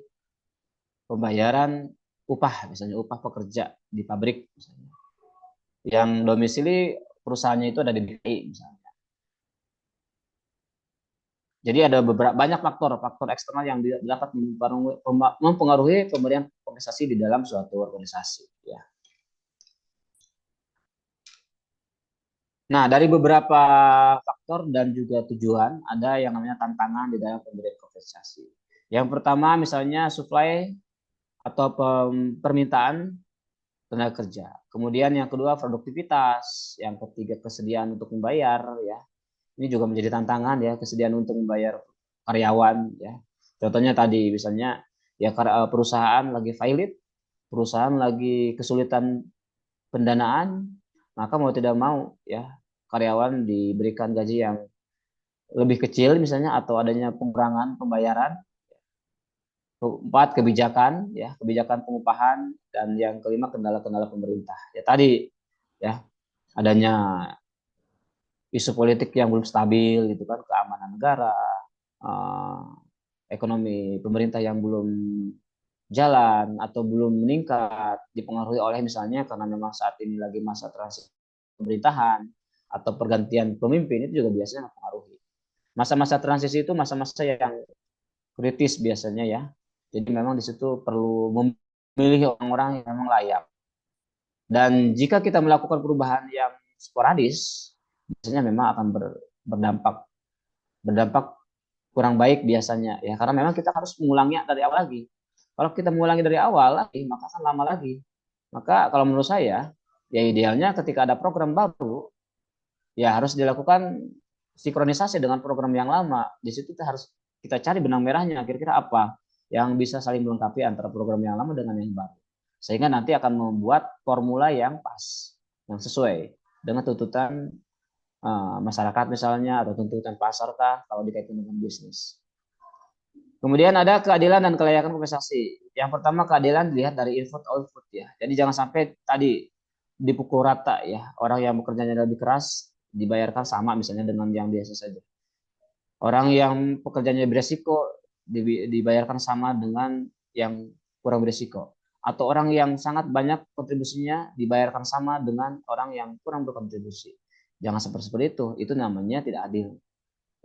S1: pembayaran upah, misalnya upah pekerja di pabrik misalnya. Yang domisili perusahaannya itu ada di DKI misalnya. Jadi ada banyak faktor eksternal yang dapat mempengaruhi pemberian kompensasi di dalam suatu organisasi. Ya. Nah, dari beberapa faktor dan juga tujuan, ada yang namanya tantangan di dalam pemberian kompensasi. Yang pertama misalnya supply atau permintaan tenaga kerja. Kemudian yang kedua produktivitas, yang ketiga kesediaan untuk membayar ya. Ini juga menjadi tantangan ya, kesediaan untuk membayar karyawan ya. Contohnya tadi misalnya ya perusahaan lagi failit, perusahaan lagi kesulitan pendanaan, maka mau tidak mau ya karyawan diberikan gaji yang lebih kecil misalnya atau adanya pengurangan pembayaran. Empat, kebijakan ya, kebijakan pengupahan, dan yang kelima kendala-kendala pemerintah. Ya tadi ya adanya isu politik yang belum stabil gitu kan, keamanan negara, ekonomi pemerintah yang belum jalan atau belum meningkat, dipengaruhi oleh misalnya karena memang saat ini lagi masa transisi pemerintahan atau pergantian pemimpin, itu juga biasanya mempengaruhi. Masa-masa transisi itu masa-masa yang kritis biasanya ya. Jadi memang di situ perlu memilih orang-orang yang memang layak. Dan jika kita melakukan perubahan yang sporadis, biasanya memang akan berdampak kurang baik biasanya ya, karena memang kita harus mengulangnya dari awal lagi. Kalau kita mengulangi dari awal lagi, maka akan lama lagi. Maka kalau menurut saya, ya idealnya ketika ada program baru, ya harus dilakukan sinkronisasi dengan program yang lama. Di situ kita harus cari benang merahnya, kira-kira apa yang bisa saling melengkapi antara program yang lama dengan yang baru. Sehingga nanti akan membuat formula yang pas, yang sesuai dengan tuntutan masyarakat misalnya, atau tuntutan pasar kah kalau dikaitkan dengan bisnis. Kemudian ada keadilan dan kelayakan kompensasi. Yang pertama, keadilan dilihat dari input-output ya. Jadi jangan sampai tadi dipukul rata ya. Orang yang bekerjanya lebih keras dibayarkan sama misalnya dengan yang biasa saja. Orang yang pekerjaannya beresiko dibayarkan sama dengan yang kurang beresiko. Atau orang yang sangat banyak kontribusinya dibayarkan sama dengan orang yang kurang berkontribusi. Jangan seperti itu namanya tidak adil.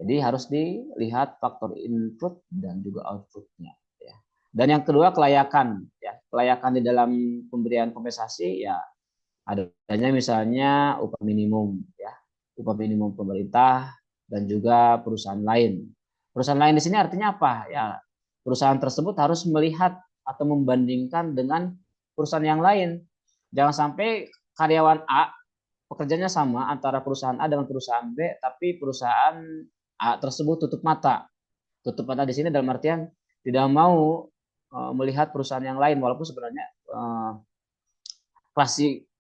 S1: Jadi harus dilihat faktor input dan juga outputnya. Ya. Dan yang kedua, kelayakan. Ya. Kelayakan di dalam pemberian kompensasi ya adanya misalnya upah minimum, ya, upah minimum pemerintah dan juga perusahaan lain. Perusahaan lain di sini artinya apa? Ya, perusahaan tersebut harus melihat atau membandingkan dengan perusahaan yang lain. Jangan sampai karyawan A pekerjaannya sama antara perusahaan A dengan perusahaan B, tapi perusahaan A tersebut tutup mata. Tutup mata di sini dalam artian tidak mau melihat perusahaan yang lain, walaupun sebenarnya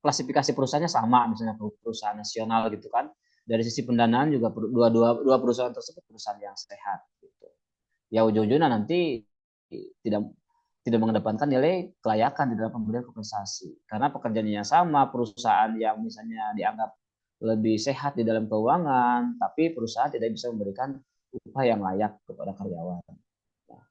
S1: klasifikasi perusahaannya sama, misalnya perusahaan nasional gitu kan. Dari sisi pendanaan juga dua perusahaan tersebut perusahaan yang sehat. Gitu. Ya ujung-ujungnya nanti tidak mengedepankan nilai kelayakan di dalam pemberian kompensasi, karena pekerjaannya sama, perusahaan yang misalnya dianggap lebih sehat di dalam keuangan, tapi perusahaan tidak bisa memberikan upah yang layak kepada karyawan. Nah,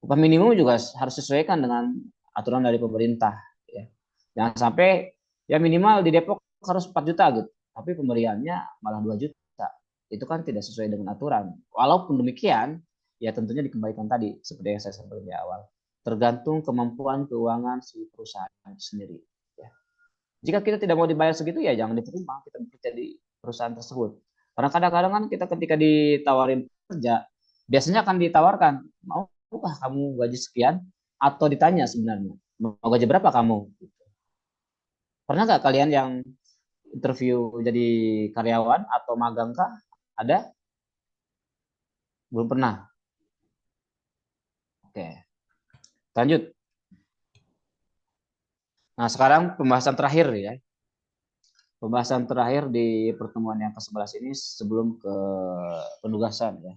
S1: upah minimum juga harus disesuaikan dengan aturan dari pemerintah. Ya. Jangan sampai ya minimal di Depok harus 4 juta gitu, tapi pemberiannya malah 2 juta. Itu kan tidak sesuai dengan aturan. Walaupun demikian, ya tentunya dikembalikan tadi, seperti yang saya sampaikan di awal. Tergantung kemampuan keuangan si perusahaan sendiri. Jika kita tidak mau dibayar segitu, ya jangan diterima kita bekerja di perusahaan tersebut. Karena kadang-kadang kan kita ketika ditawarin kerja, biasanya akan ditawarkan, maukah kamu gaji sekian? Atau ditanya sebenarnya, mau gaji berapa kamu? Pernah nggak kalian yang interview jadi karyawan atau magang kah? Ada? Belum pernah? Oke. Lanjut. Nah, sekarang pembahasan terakhir ya. Pembahasan terakhir di pertemuan yang ke-11 ini sebelum ke penugasan ya.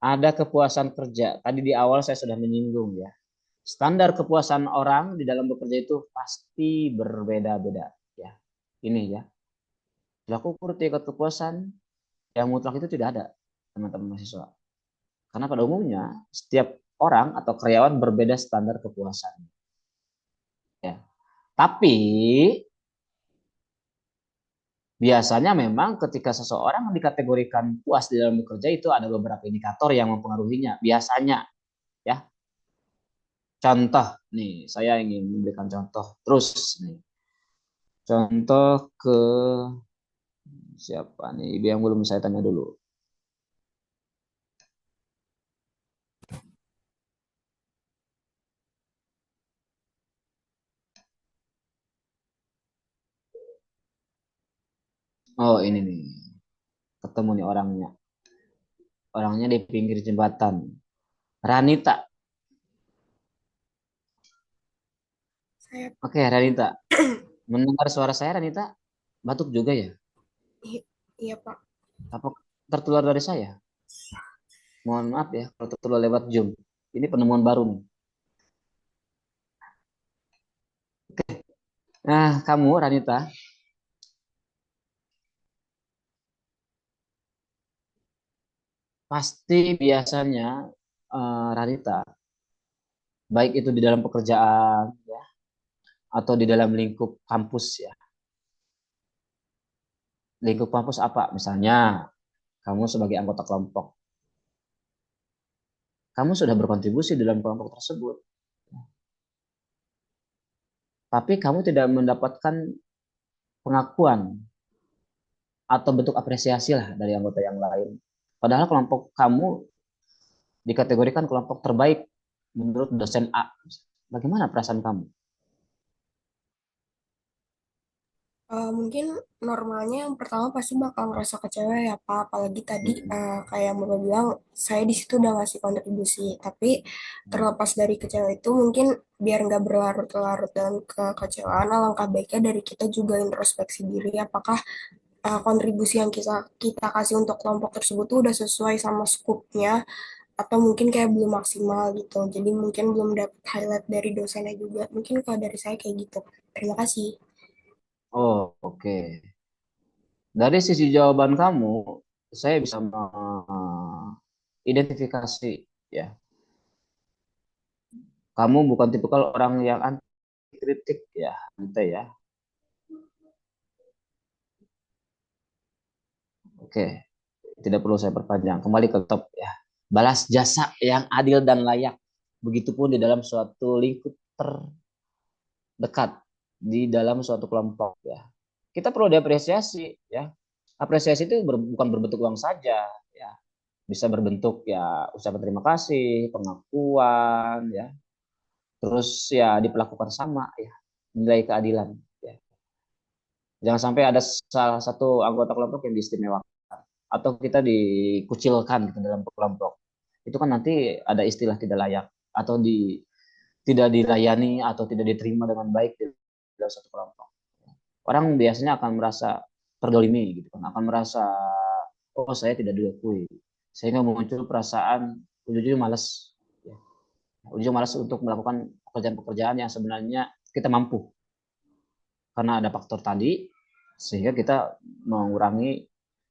S1: Ada kepuasan kerja. Tadi di awal saya sudah menyinggung ya. Standar kepuasan orang di dalam bekerja itu pasti berbeda-beda ya. Ini ya. Tolak ukur tingkat kepuasan yang mutlak itu tidak ada, teman-teman mahasiswa. Karena pada umumnya setiap orang atau karyawan berbeda standar kepuasan. Ya. Tapi biasanya memang ketika seseorang dikategorikan puas di dalam bekerja itu ada beberapa indikator yang mempengaruhinya. Biasanya, ya. Contoh, nih saya ingin memberikan contoh terus nih. Contoh ke siapa nih? Yang belum saya tanya dulu. Oh ini nih, ketemu nih orangnya. Orangnya di pinggir jembatan. Ranita. Oke, Ranita. Mendengar suara saya, Ranita, batuk juga ya?
S10: Iya, Pak.
S1: Apa tertular dari saya? Mohon maaf ya kalau tertular lewat Zoom. Ini penemuan baru nih. Oke. Nah, kamu Ranita, pasti biasanya Ranita, baik itu di dalam pekerjaan ya, atau di dalam lingkup kampus ya. Lingkup kampus apa? Misalnya kamu sebagai anggota kelompok, kamu sudah berkontribusi dalam kelompok tersebut, tapi kamu tidak mendapatkan pengakuan atau bentuk apresiasi lah dari anggota yang lain. Padahal kelompok kamu dikategorikan kelompok terbaik menurut dosen A. Bagaimana perasaan kamu?
S15: Mungkin normalnya yang pertama pasti bakal ngerasa kecewa ya Pak, apalagi tadi kayak yang Bapak bilang saya di situ udah ngasih kontribusi, tapi terlepas dari kecewa itu mungkin biar nggak berlarut-larut dalam kekecewaan, alangkah baiknya dari kita juga introspeksi diri apakah kontribusi yang kita kasih untuk kelompok tersebut tuh udah sesuai sama skupnya atau mungkin kayak belum maksimal gitu. Jadi mungkin belum dapat highlight dari dosennya juga. Mungkin kalau dari saya kayak gitu. Terima kasih.
S1: Oh, oke. Dari sisi jawaban kamu, saya bisa mengidentifikasi ya. Kamu bukan tipikal orang yang anti kritik ya, nanti ya. Oke, tidak perlu saya perpanjang. Kembali ke top ya. Balas jasa yang adil dan layak. Begitupun di dalam suatu lingkup terdekat, di dalam suatu kelompok ya. Kita perlu diapresiasi ya. Apresiasi itu bukan berbentuk uang saja ya. Bisa berbentuk ya ucapan terima kasih, pengakuan ya. Terus ya diperlakukan sama ya. Nilai keadilan ya. Jangan sampai ada salah satu anggota kelompok yang diistimewakan atau kita dikucilkan gitu dalam kelompok. Itu kan nanti ada istilah tidak layak atau tidak dilayani atau tidak diterima dengan baik di dalam satu kelompok. Orang biasanya akan merasa terdolimi gitu kan, akan merasa oh saya tidak diakui, sehingga muncul perasaan ujung-ujungnya malas, ya. Ujung malas untuk melakukan pekerjaan-pekerjaan yang sebenarnya kita mampu karena ada faktor tadi, sehingga kita mengurangi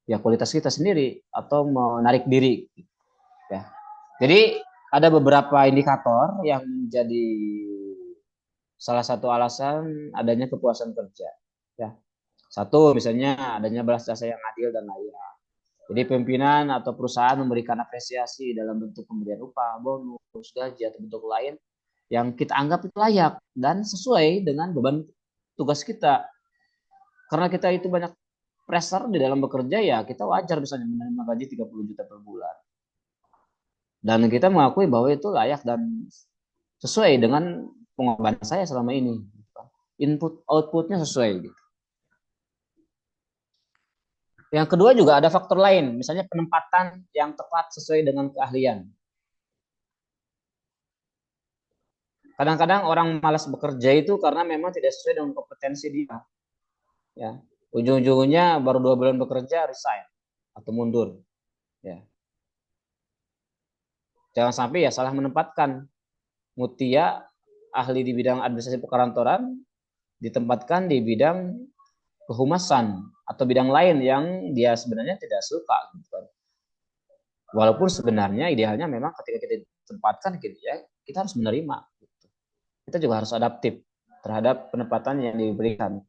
S1: ya kualitas kita sendiri atau menarik diri ya. Jadi ada beberapa indikator yang menjadi salah satu alasan adanya kepuasan kerja ya. Satu misalnya adanya balas jasa yang adil dan layak. Jadi pimpinan atau perusahaan memberikan apresiasi dalam bentuk pemberian upah, bonus, gaji atau bentuk lain yang kita anggap itu layak dan sesuai dengan beban tugas kita. Karena kita itu banyak pressure di dalam bekerja ya, kita wajar misalnya menerima gaji 30 juta per bulan. Dan kita mengakui bahwa itu layak dan sesuai dengan pengorbanan saya selama ini. Input outputnya sesuai gitu. Yang kedua juga ada faktor lain, misalnya penempatan yang tepat sesuai dengan keahlian. Kadang-kadang orang malas bekerja itu karena memang tidak sesuai dengan kompetensi dia. Ya, ujung-ujungnya baru 2 bulan bekerja resign atau mundur. Ya. Jangan sampai ya salah menempatkan. Mutia ahli di bidang administrasi perkantoran ditempatkan di bidang kehumasan atau bidang lain yang dia sebenarnya tidak suka gitu kan. Walaupun sebenarnya idealnya memang ketika kita ditempatkan gitu ya, kita harus menerima gitu. Kita juga harus adaptif terhadap penempatan yang diberikan.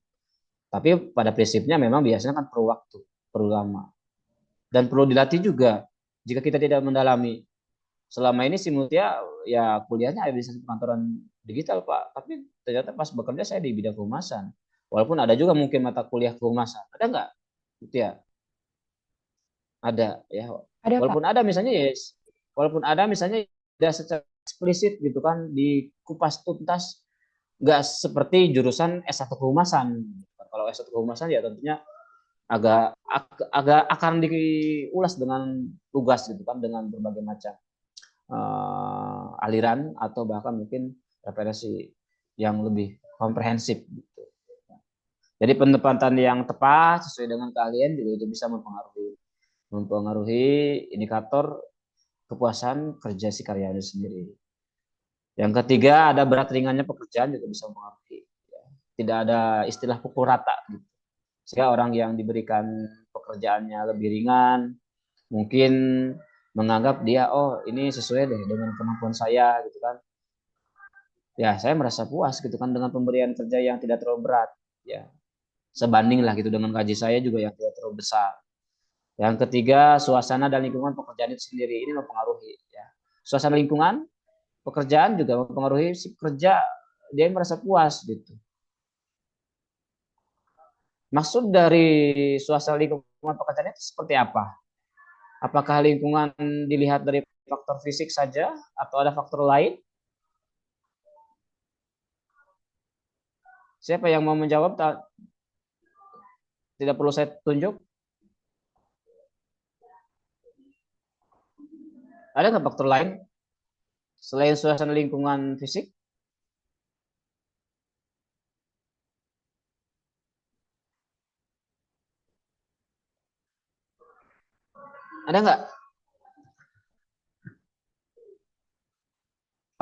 S1: Tapi pada prinsipnya memang biasanya kan perlu waktu, perlu lama. Dan perlu dilatih juga jika kita tidak mendalami. Selama ini si Mutia ya kuliahnya ada di perkantoran digital Pak, tapi ternyata pas bekerja saya di bidang kehumasan. Walaupun ada juga mungkin mata kuliah kehumasan. Ada nggak Mutia? Ada ya.
S14: Ada,
S1: walaupun
S14: Pak.
S1: ada misalnya yes, walaupun ada misalnya tidak secara eksplisit gitu kan dikupas tuntas, nggak seperti jurusan S1 kehumasan. Kalau S1 kehumasan ya tentunya agak akan diulas dengan tugas gitu kan dengan berbagai macam aliran atau bahkan mungkin referensi yang lebih komprehensif gitu. Jadi penempatan yang tepat sesuai dengan keahlian juga itu bisa mempengaruhi indikator kepuasan kerja si karyawan sendiri. Yang ketiga ada berat ringannya pekerjaan juga bisa mempengaruhi. Tidak ada istilah pukul rata gitu. Sehingga orang yang diberikan pekerjaannya lebih ringan mungkin menganggap dia oh ini sesuai deh dengan kemampuan saya gitu kan. Ya saya merasa puas gitu kan dengan pemberian kerja yang tidak terlalu berat ya. Sebanding lah gitu dengan gaji saya juga yang tidak terlalu besar. Yang ketiga suasana dan lingkungan pekerjaan itu sendiri ini mempengaruhi ya. Suasana lingkungan pekerjaan juga mempengaruhi si pekerja dia merasa puas gitu. Maksud dari suasana lingkungan pekerjaan itu seperti apa? Apakah lingkungan dilihat dari faktor fisik saja atau ada faktor lain? Siapa yang mau menjawab? Tidak perlu saya tunjuk. Ada nggak faktor lain selain suasana lingkungan fisik? Ada nggak?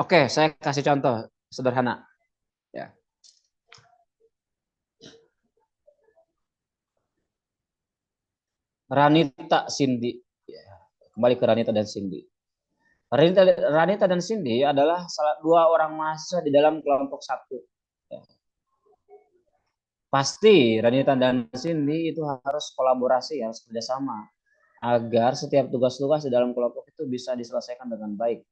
S1: Oke, saya kasih contoh sederhana. Ya. Ranita Cindy. Ya, kembali ke Ranita dan Cindy. Ranita dan Cindy adalah dua orang mahasiswa di dalam kelompok satu. Ya. Pasti Ranita dan Cindy itu harus kolaborasi, harus kerjasama agar setiap tugas-tugas di dalam kelompok itu bisa diselesaikan dengan baik.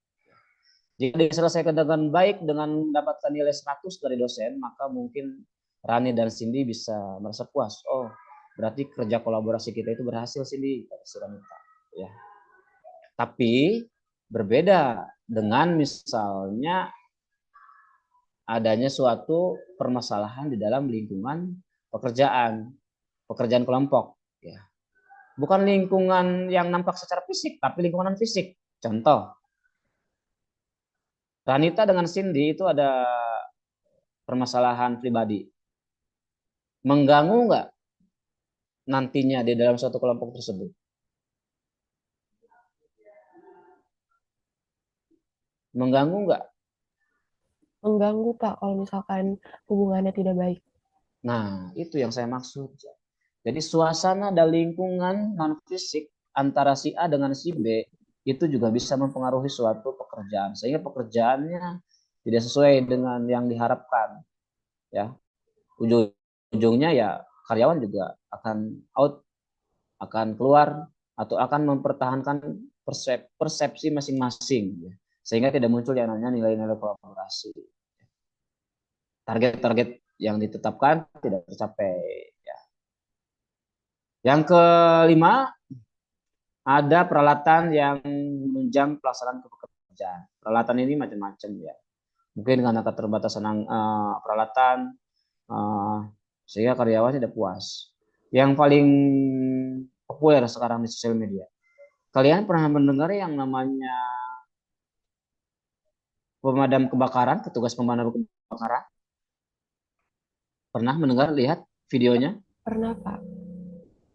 S1: Jika diselesaikan dengan baik dengan mendapatkan nilai 100 dari dosen, maka mungkin Rani dan Cindy bisa merasa puas. Oh, berarti kerja kolaborasi kita itu berhasil, Cindy, kata si Ranita. Ya. Tapi berbeda dengan misalnya adanya suatu permasalahan di dalam lingkungan pekerjaan kelompok. Ya. Bukan lingkungan yang nampak secara fisik, tapi lingkungan fisik. Contoh, Ranita dengan Cindy itu ada permasalahan pribadi. Mengganggu nggak nantinya di dalam suatu kelompok tersebut? Mengganggu nggak?
S14: Mengganggu, Pak, kalau misalkan hubungannya tidak baik.
S1: Nah, itu yang saya maksud. Jadi suasana dan lingkungan non-fisik antara si A dengan si B itu juga bisa mempengaruhi suatu pekerjaan. Sehingga pekerjaannya tidak sesuai dengan yang diharapkan. Ya, ujung-ujungnya ya karyawan juga akan out, akan keluar, atau akan mempertahankan persepsi masing-masing. Ya. Sehingga tidak muncul yang namanya nilai-nilai kolaborasi. Target-target yang ditetapkan tidak tercapai. Ya. Yang kelima, ada peralatan yang menunjang pelaksanaan pekerjaan. Peralatan ini macam-macam ya. Mungkin karena keterbatasan peralatan, sehingga karyawan tidak puas. Yang paling populer sekarang di sosial media. Kalian pernah mendengar yang namanya pemadam kebakaran, petugas pemadam kebakaran? Pernah mendengar, lihat videonya?
S14: Pernah, Pak.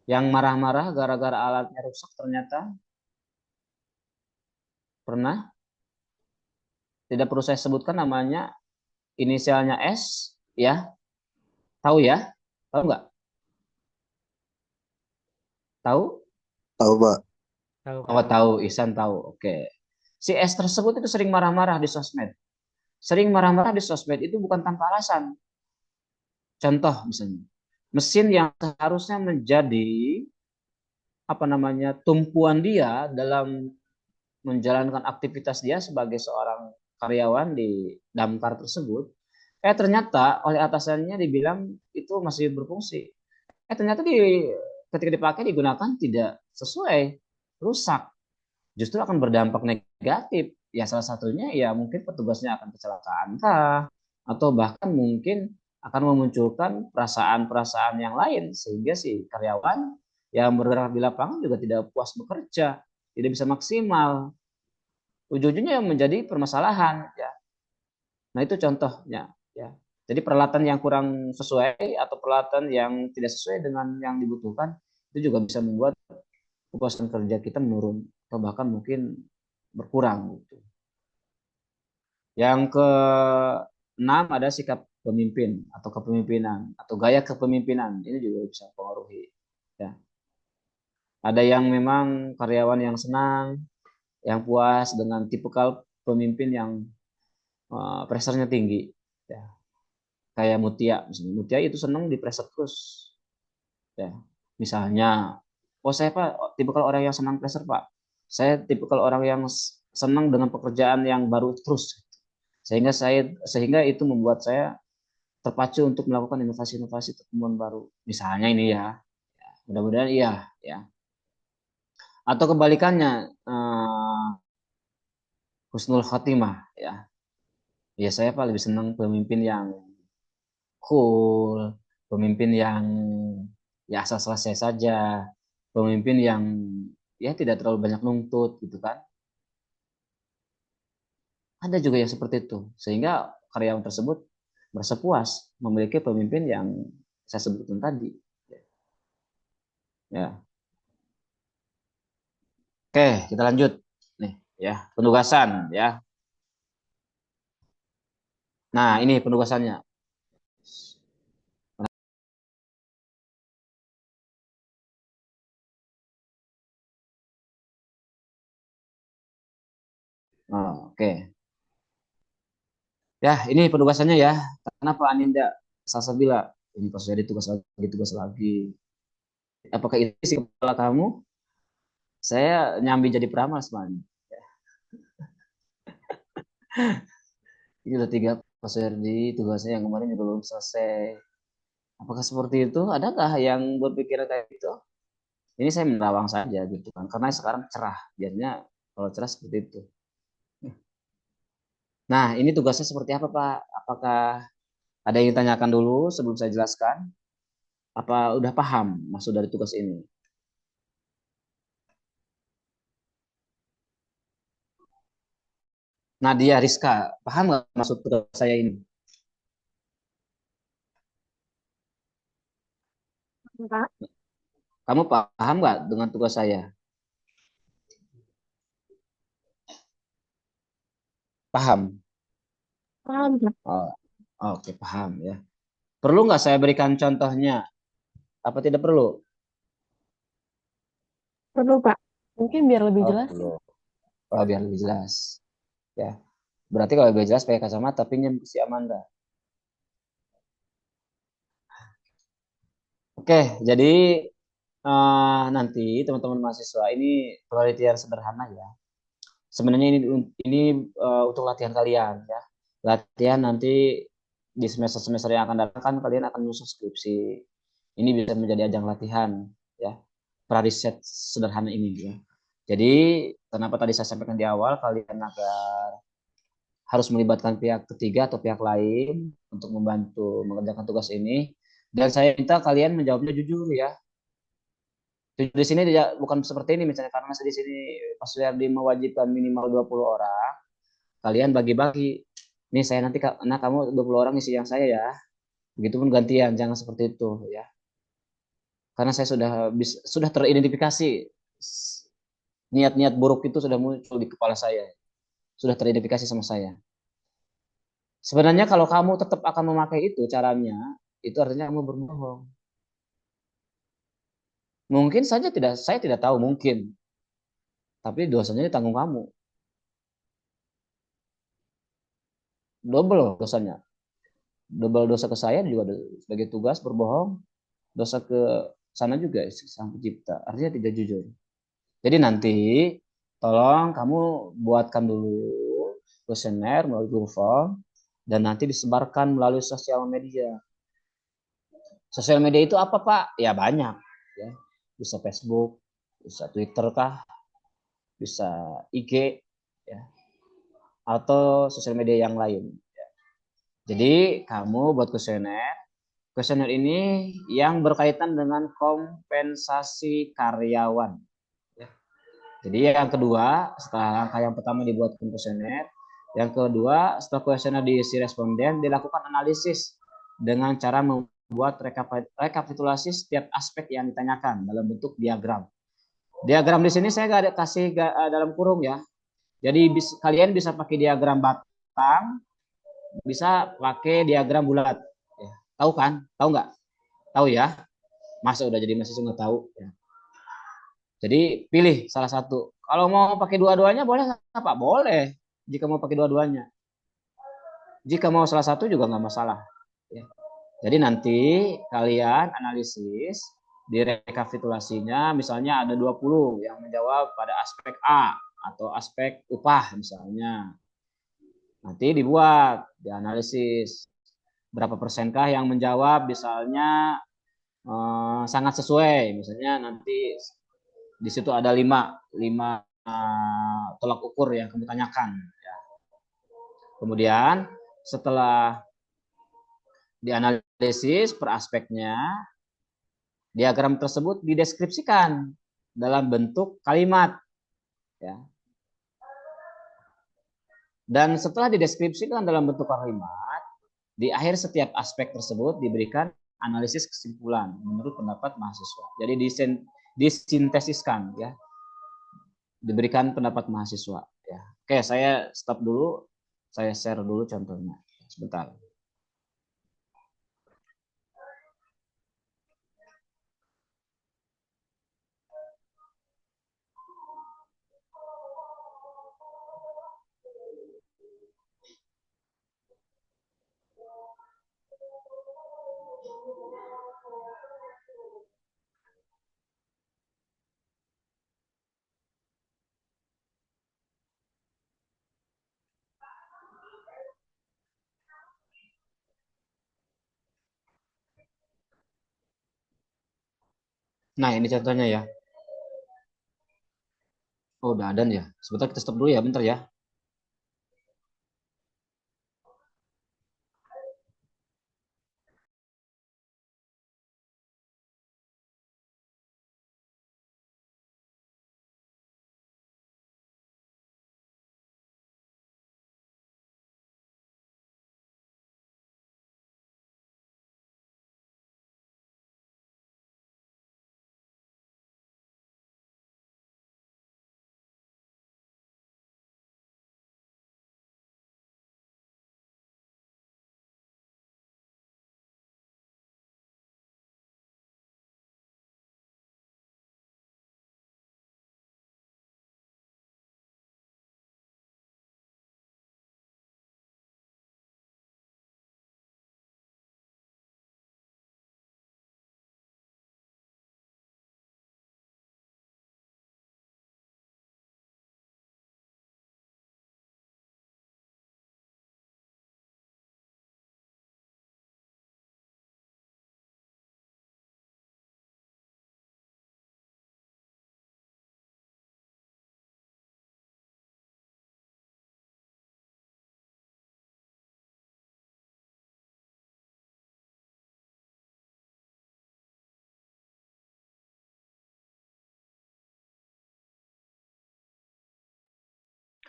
S1: Yang marah-marah gara-gara alatnya rusak ternyata? Pernah? Tidak perlu saya sebutkan namanya, inisialnya S, ya. Tahu ya? Tahu nggak? Tahu?
S3: Tahu, Pak.
S6: Tahu,
S1: Oh, tahu. Ihsan tahu. Oke. Si S tersebut itu sering marah-marah di sosmed. Sering marah-marah di sosmed itu bukan tanpa alasan. Contoh misalnya, mesin yang seharusnya menjadi tumpuan dia dalam menjalankan aktivitas dia sebagai seorang karyawan di damkar tersebut, ternyata oleh atasannya dibilang itu masih berfungsi. Ternyata ketika dipakai digunakan tidak sesuai, rusak, justru akan berdampak negatif. Ya salah satunya ya mungkin petugasnya akan kecelakaan kah, atau bahkan mungkin akan memunculkan perasaan-perasaan yang lain sehingga si karyawan yang bergerak di lapangan juga tidak puas bekerja, tidak bisa maksimal. Ujung-ujungnya menjadi permasalahan ya. Nah, itu contohnya ya. Jadi peralatan yang kurang sesuai atau peralatan yang tidak sesuai dengan yang dibutuhkan itu juga bisa membuat kepuasan kerja kita menurun atau bahkan mungkin berkurang gitu. Yang keenam ada sikap pemimpin atau kepemimpinan atau gaya kepemimpinan. Ini juga bisa mempengaruhi ya. Ada yang memang karyawan yang senang, yang puas dengan tipikal pemimpin yang pressure-nya tinggi ya. Kayak Mutia misalnya. Mutia itu senang di pressure terus ya. Misalnya, oh saya Pak tipikal orang yang senang pressure Pak. Saya tipikal orang yang senang dengan pekerjaan yang baru terus. Sehingga itu membuat saya terpacu untuk melakukan inovasi-inovasi pertumbuhan baru. Misalnya ini ya, mudah-mudahan iya ya. Atau kebalikannya, husnul khotimah ya. Ya saya Pak lebih senang pemimpin yang cool, pemimpin yang ya asal selesai saja, pemimpin yang ya tidak terlalu banyak nuntut gitu kan. Ada juga yang seperti itu, sehingga karyawan tersebut merasa puas memiliki pemimpin yang saya sebutkan tadi. Ya. Oke, kita lanjut nih ya, penugasan ya. Nah, ini penugasannya. Oh, oke. Ya, ini penugasannya ya. Kenapa Aninda Salsabila? Ini pas jadi tugas lagi, tugas lagi. Apakah itu isi kepala kamu? Saya nyambi jadi peramal semuanya. Ini udah 3 Pak Suherdi, tugasnya yang kemarin juga belum selesai. Apakah seperti itu? Adakah yang berpikiran kayak gitu? Ini saya menerawang saja gitu kan. Karena sekarang cerah. Biasanya kalau cerah seperti itu. Nah, ini tugasnya seperti apa, Pak? Apakah ada yang ditanyakan dulu sebelum saya jelaskan? Apa udah paham maksud dari tugas ini? Nadia Rizka, paham nggak maksud tugas saya ini?
S2: Pak.
S1: Kamu paham nggak dengan tugas saya? Paham?
S2: Paham, Pak.
S1: Oh, oke, paham ya. Perlu nggak saya berikan contohnya? Apa tidak perlu?
S2: Perlu, Pak.
S14: Mungkin biar lebih
S1: Oh,
S14: jelas.
S1: perlu. Oh, biar lebih jelas. Ya. Berarti kalau lebih jelas pakai kacamata, pinjam si Amanda. Oke, jadi nanti teman-teman mahasiswa ini penelitian sederhana ya. Sebenarnya ini untuk latihan kalian ya. Latihan nanti di semester-semester yang akan datang kan kalian akan menyusun skripsi. Ini bisa menjadi ajang latihan ya. Prariset sederhana ini ya. Jadi kenapa tadi saya sampaikan di awal kalian agar harus melibatkan pihak ketiga atau pihak lain untuk membantu mengerjakan tugas ini. Dan saya minta kalian menjawabnya jujur ya. Di sini tidak bukan seperti ini misalnya karena di sini Pak Suyardi mewajibkan minimal 20 orang. Kalian bagi-bagi. Nih saya nanti karena kamu 20 orang isi yang saya ya. Begitupun gantian, jangan seperti itu ya. Karena saya sudah teridentifikasi niat-niat buruk itu sudah muncul di kepala saya. Sudah teridentifikasi sama saya. Sebenarnya kalau kamu tetap akan memakai itu caranya, itu artinya kamu berbohong. Mungkin saja saya tidak tahu mungkin. Tapi dosanya ditanggung kamu. Double dosanya. Double dosa ke saya juga sebagai tugas berbohong. Dosa ke sana juga sang pencipta. Artinya tidak jujur. Jadi nanti tolong kamu buatkan dulu kuesioner melalui Google Form dan nanti disebarkan melalui sosial media. Sosial media itu apa Pak? Ya banyak. Ya. Bisa Facebook, bisa Twitter kah, bisa IG, ya. Atau sosial media yang lain. Ya. Jadi kamu buat kuesioner ini yang berkaitan dengan kompensasi karyawan. Ya. Jadi yang kedua, setelah langkah yang pertama dibuat kuesioner, yang kedua setelah kuesioner diisi responden, dilakukan analisis dengan cara membuat rekapitulasi setiap aspek yang ditanyakan dalam bentuk diagram. Diagram di sini saya nggak kasih dalam kurung ya. Jadi kalian bisa pakai diagram batang, bisa pakai diagram bulat. Ya. Tahu kan? Tahu nggak? Tahu ya? Masa udah jadi mahasiswa nggak tahu? Ya. Jadi pilih salah satu. Kalau mau pakai dua-duanya boleh nggak Pak? Boleh. Jika mau pakai dua-duanya. Jika mau salah satu juga nggak masalah. Ya. Jadi nanti kalian analisis di rekapitulasinya misalnya ada 20 yang menjawab pada aspek A atau aspek upah misalnya. Nanti dibuat, dianalisis. Berapa persenkah yang menjawab, misalnya sangat sesuai, misalnya nanti di situ ada lima tolak ukur yang kamu tanyakan. Ya. Kemudian setelah dianalisis per aspeknya, diagram tersebut dideskripsikan dalam bentuk kalimat. Ya. Dan setelah dideskripsikan dalam bentuk kalimat, di akhir setiap aspek tersebut diberikan analisis kesimpulan menurut pendapat mahasiswa. Jadi disintesiskan, ya, diberikan pendapat mahasiswa. Ya. Oke, saya stop dulu, saya share dulu contohnya sebentar. Nah, ini contohnya ya. Oh, udah ada ya. Sebentar, kita stop dulu ya, bentar ya.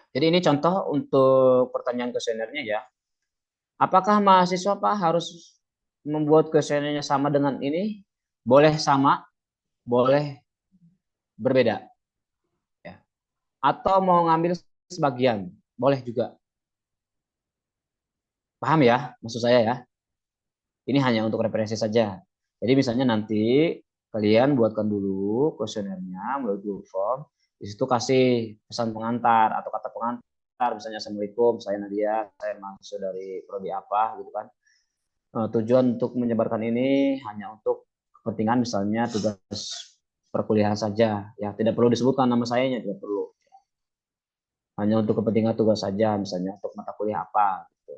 S1: Jadi ini contoh untuk pertanyaan kuesionernya ya. Apakah mahasiswa Pak harus membuat kuesionernya sama dengan ini? Boleh sama, boleh berbeda. Ya. Atau mau ngambil sebagian, boleh juga. Paham ya maksud saya ya? Ini hanya untuk referensi saja. Jadi misalnya nanti kalian buatkan dulu kuesionernya melalui Google Form. Di situ kasih pesan pengantar atau kata pengantar, misalnya Assalamualaikum, saya Nadia, saya mahasiswa dari prodi apa, gitu kan. Tujuan untuk menyebarkan ini hanya untuk kepentingan misalnya tugas perkuliahan saja, ya tidak perlu disebutkan nama sayanya, tidak perlu. Hanya untuk kepentingan tugas saja, misalnya untuk mata kuliah apa. Gitu.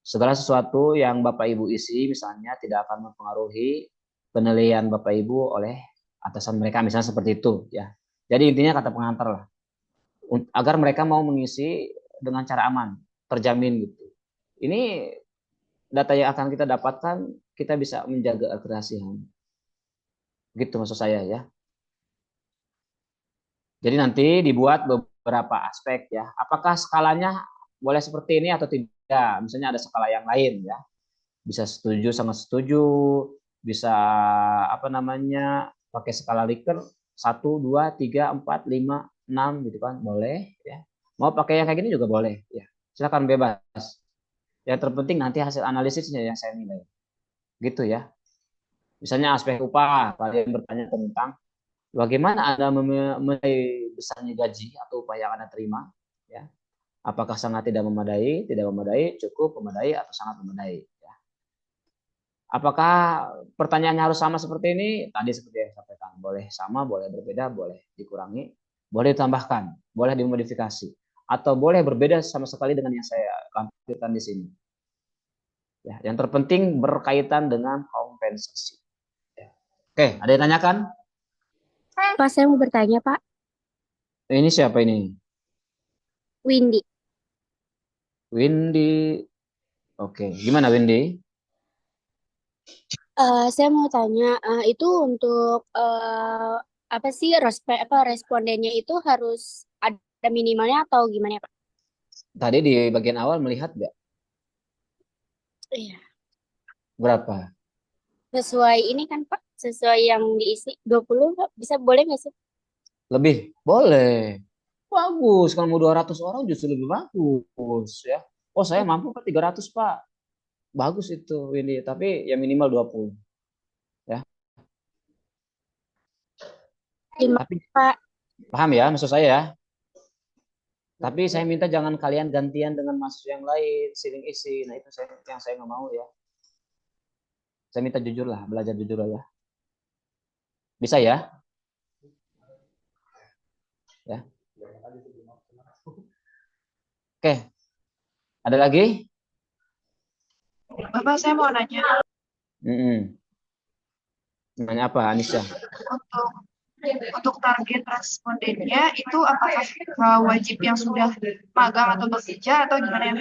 S1: Segala sesuatu yang Bapak Ibu isi misalnya tidak akan mempengaruhi penilaian Bapak Ibu oleh atasan mereka, misalnya seperti itu, ya. Jadi intinya kata pengantar lah, agar mereka mau mengisi dengan cara aman, terjamin gitu. Ini data yang akan kita dapatkan, kita bisa menjaga kerahasiaan. Gitu maksud saya ya. Jadi nanti dibuat beberapa aspek ya. Apakah skalanya boleh seperti ini atau tidak? Misalnya ada skala yang lain ya. Bisa setuju, sangat setuju, bisa apa namanya pakai skala Likert 1, 2, 3, 4, 5, 6 gitu kan, boleh ya. Mau pakai yang kayak gini juga boleh ya. Silakan bebas. Yang terpenting nanti hasil analisisnya yang saya nilai. Gitu ya. Misalnya aspek upah, kalian bertanya tentang bagaimana Anda menilai besarnya gaji atau upah yang Anda terima, ya. Apakah sangat tidak memadai, cukup, memadai, atau sangat memadai. Ya. Apakah pertanyaannya harus sama seperti ini? Tadi seperti yang saya sampaikan, boleh sama, boleh berbeda, boleh dikurangi, boleh ditambahkan, boleh dimodifikasi, atau boleh berbeda sama sekali dengan yang saya lampirkan di sini. Ya, yang terpenting berkaitan dengan kompensasi. Ya. Oke, ada yang tanyakan?
S13: Pak, saya mau bertanya, Pak.
S1: Ini siapa ini?
S13: Windy.
S1: Windy. Oke, gimana Windy?
S13: Saya mau tanya, itu untuk apa sih respondennya itu harus ada minimalnya atau gimana ya, Pak?
S1: Tadi di bagian awal melihat nggak
S13: Iya.
S1: berapa?
S13: Sesuai ini kan, Pak? Sesuai yang diisi 20, Pak. Boleh nggak sih?
S1: Lebih? Boleh. Bagus. Kalau mau 200 orang justru lebih bagus ya. Oh, saya mampu Pak 300, Pak. Bagus itu Windy, tapi ya minimal 20. Ya.
S13: Terima
S1: Tapi
S13: Pak.
S1: paham ya maksud saya ya? Tapi saya minta jangan kalian gantian dengan mahasiswa yang lain, siling isi. Nah, itu yang saya nggak mau ya. Saya minta jujur lah, belajar jujur ya. Bisa ya? Ya. Oke. Ada lagi?
S11: Bapak, saya mau nanya,
S1: Nanya apa, Anisya?
S11: untuk target respondennya itu apakah wajib yang sudah magang atau bekerja atau gimana?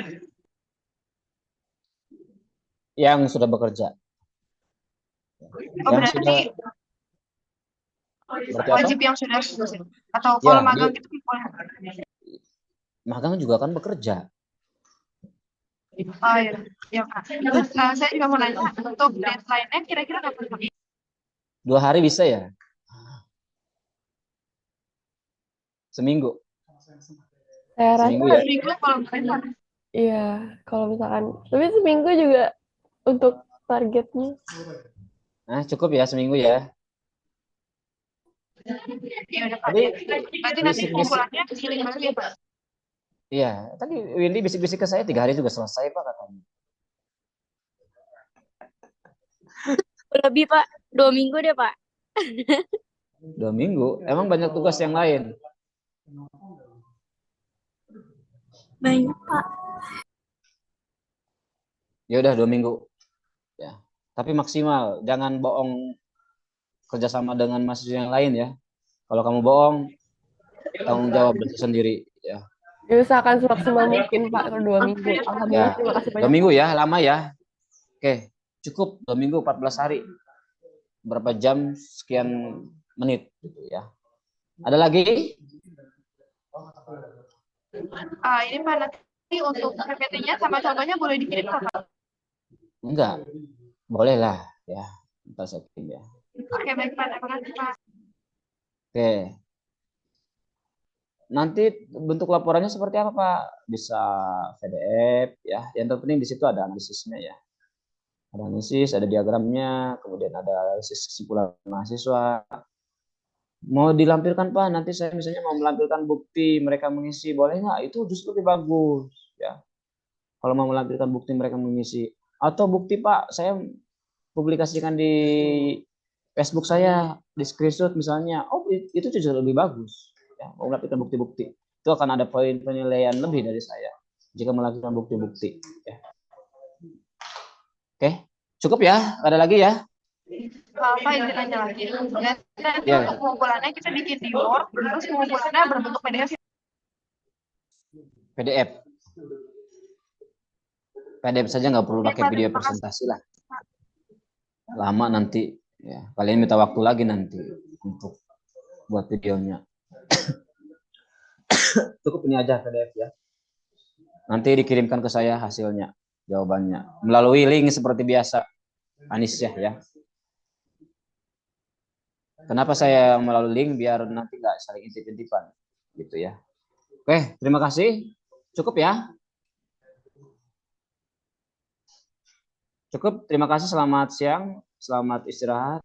S1: Yang sudah bekerja.
S11: Oh,
S1: Yang
S11: berarti
S1: sudah berarti apa?
S11: wajib yang sudah atau
S1: Ya,
S11: kalau magang itu boleh.
S1: Magang juga kan bekerja.
S11: Oh iya, ya Pak. Terus saya juga mau nanya, untuk deadline-nya kira-kira kapan Pak?
S1: 2 hari bisa ya? Seminggu.
S14: Saya rasa
S1: Seminggu ya?
S11: Seminggu kalau misalkan.
S14: iya, kalau misalkan, tapi seminggu juga untuk targetnya.
S1: Nah, cukup ya seminggu ya.
S11: Iya udah Pak.
S1: Tadi
S11: Berarti nanti kumpulannya keliling lagi ya Pak?
S1: Iya, tadi Windy bisik-bisik ke saya 3 hari juga selesai Pak katanya.
S13: Lebih, Pak. 2 minggu deh, Pak.
S1: 2 minggu? Emang banyak tugas yang lain?
S9: Banyak, Pak.
S1: Ya udah 2 minggu. Ya. Tapi maksimal, jangan bohong kerjasama dengan mahasiswa yang lain ya. Kalau kamu bohong, tanggung jawab sendiri ya.
S14: Diusahakan semaksimal mungkin Pak, 2 minggu. Alhamdulillah,
S1: Ya,
S14: terima kasih
S1: 2
S14: banyak.
S1: minggu ya, lama ya. Oke, cukup 2 minggu 14 hari. Berapa jam, sekian menit gitu ya. Ada lagi?
S11: Ini Pak, nanti untuk PPT-nya sama contohnya boleh dikirim Pak?
S1: Enggak. Boleh lah ya. Ntar saya kirim ya.
S11: Oke, baik Pak. Terima kasih Pak.
S1: Oke. Nanti bentuk laporannya seperti apa Pak? Bisa PDF ya. Yang terpenting di situ ada analisisnya ya. Ada analisis, ada diagramnya, kemudian ada analisis kesimpulan mahasiswa. Mau dilampirkan Pak, nanti saya misalnya mau melampirkan bukti mereka mengisi, boleh nggak? Itu justru lebih bagus ya. Kalau mau melampirkan bukti mereka mengisi, atau bukti Pak, saya publikasikan di Facebook saya, di screenshot misalnya, oh itu justru lebih bagus. Ya, mau melampirkan bukti-bukti, itu akan ada poin penilaian lebih dari saya jika melakukan bukti-bukti. Ya. Oke, cukup ya? Ada lagi ya?
S11: Pak, izin aja lagi. Nanti untuk pengumpulannya kita bikin di Word, terus pengumpulannya berbentuk PDF.
S1: PDF. PDF saja nggak perlu pakai video presentasi lah. Lama nanti. Ya, kalian minta waktu lagi nanti untuk buat videonya. Cukup ini aja PDF ya. Nanti dikirimkan ke saya hasilnya, jawabannya. Melalui link seperti biasa. Anisya ya. Kenapa saya melalui link? Biar nanti nggak saling intip-intipan. Gitu ya. Oke, terima kasih. Cukup ya. Cukup, terima kasih. Selamat siang. Selamat istirahat.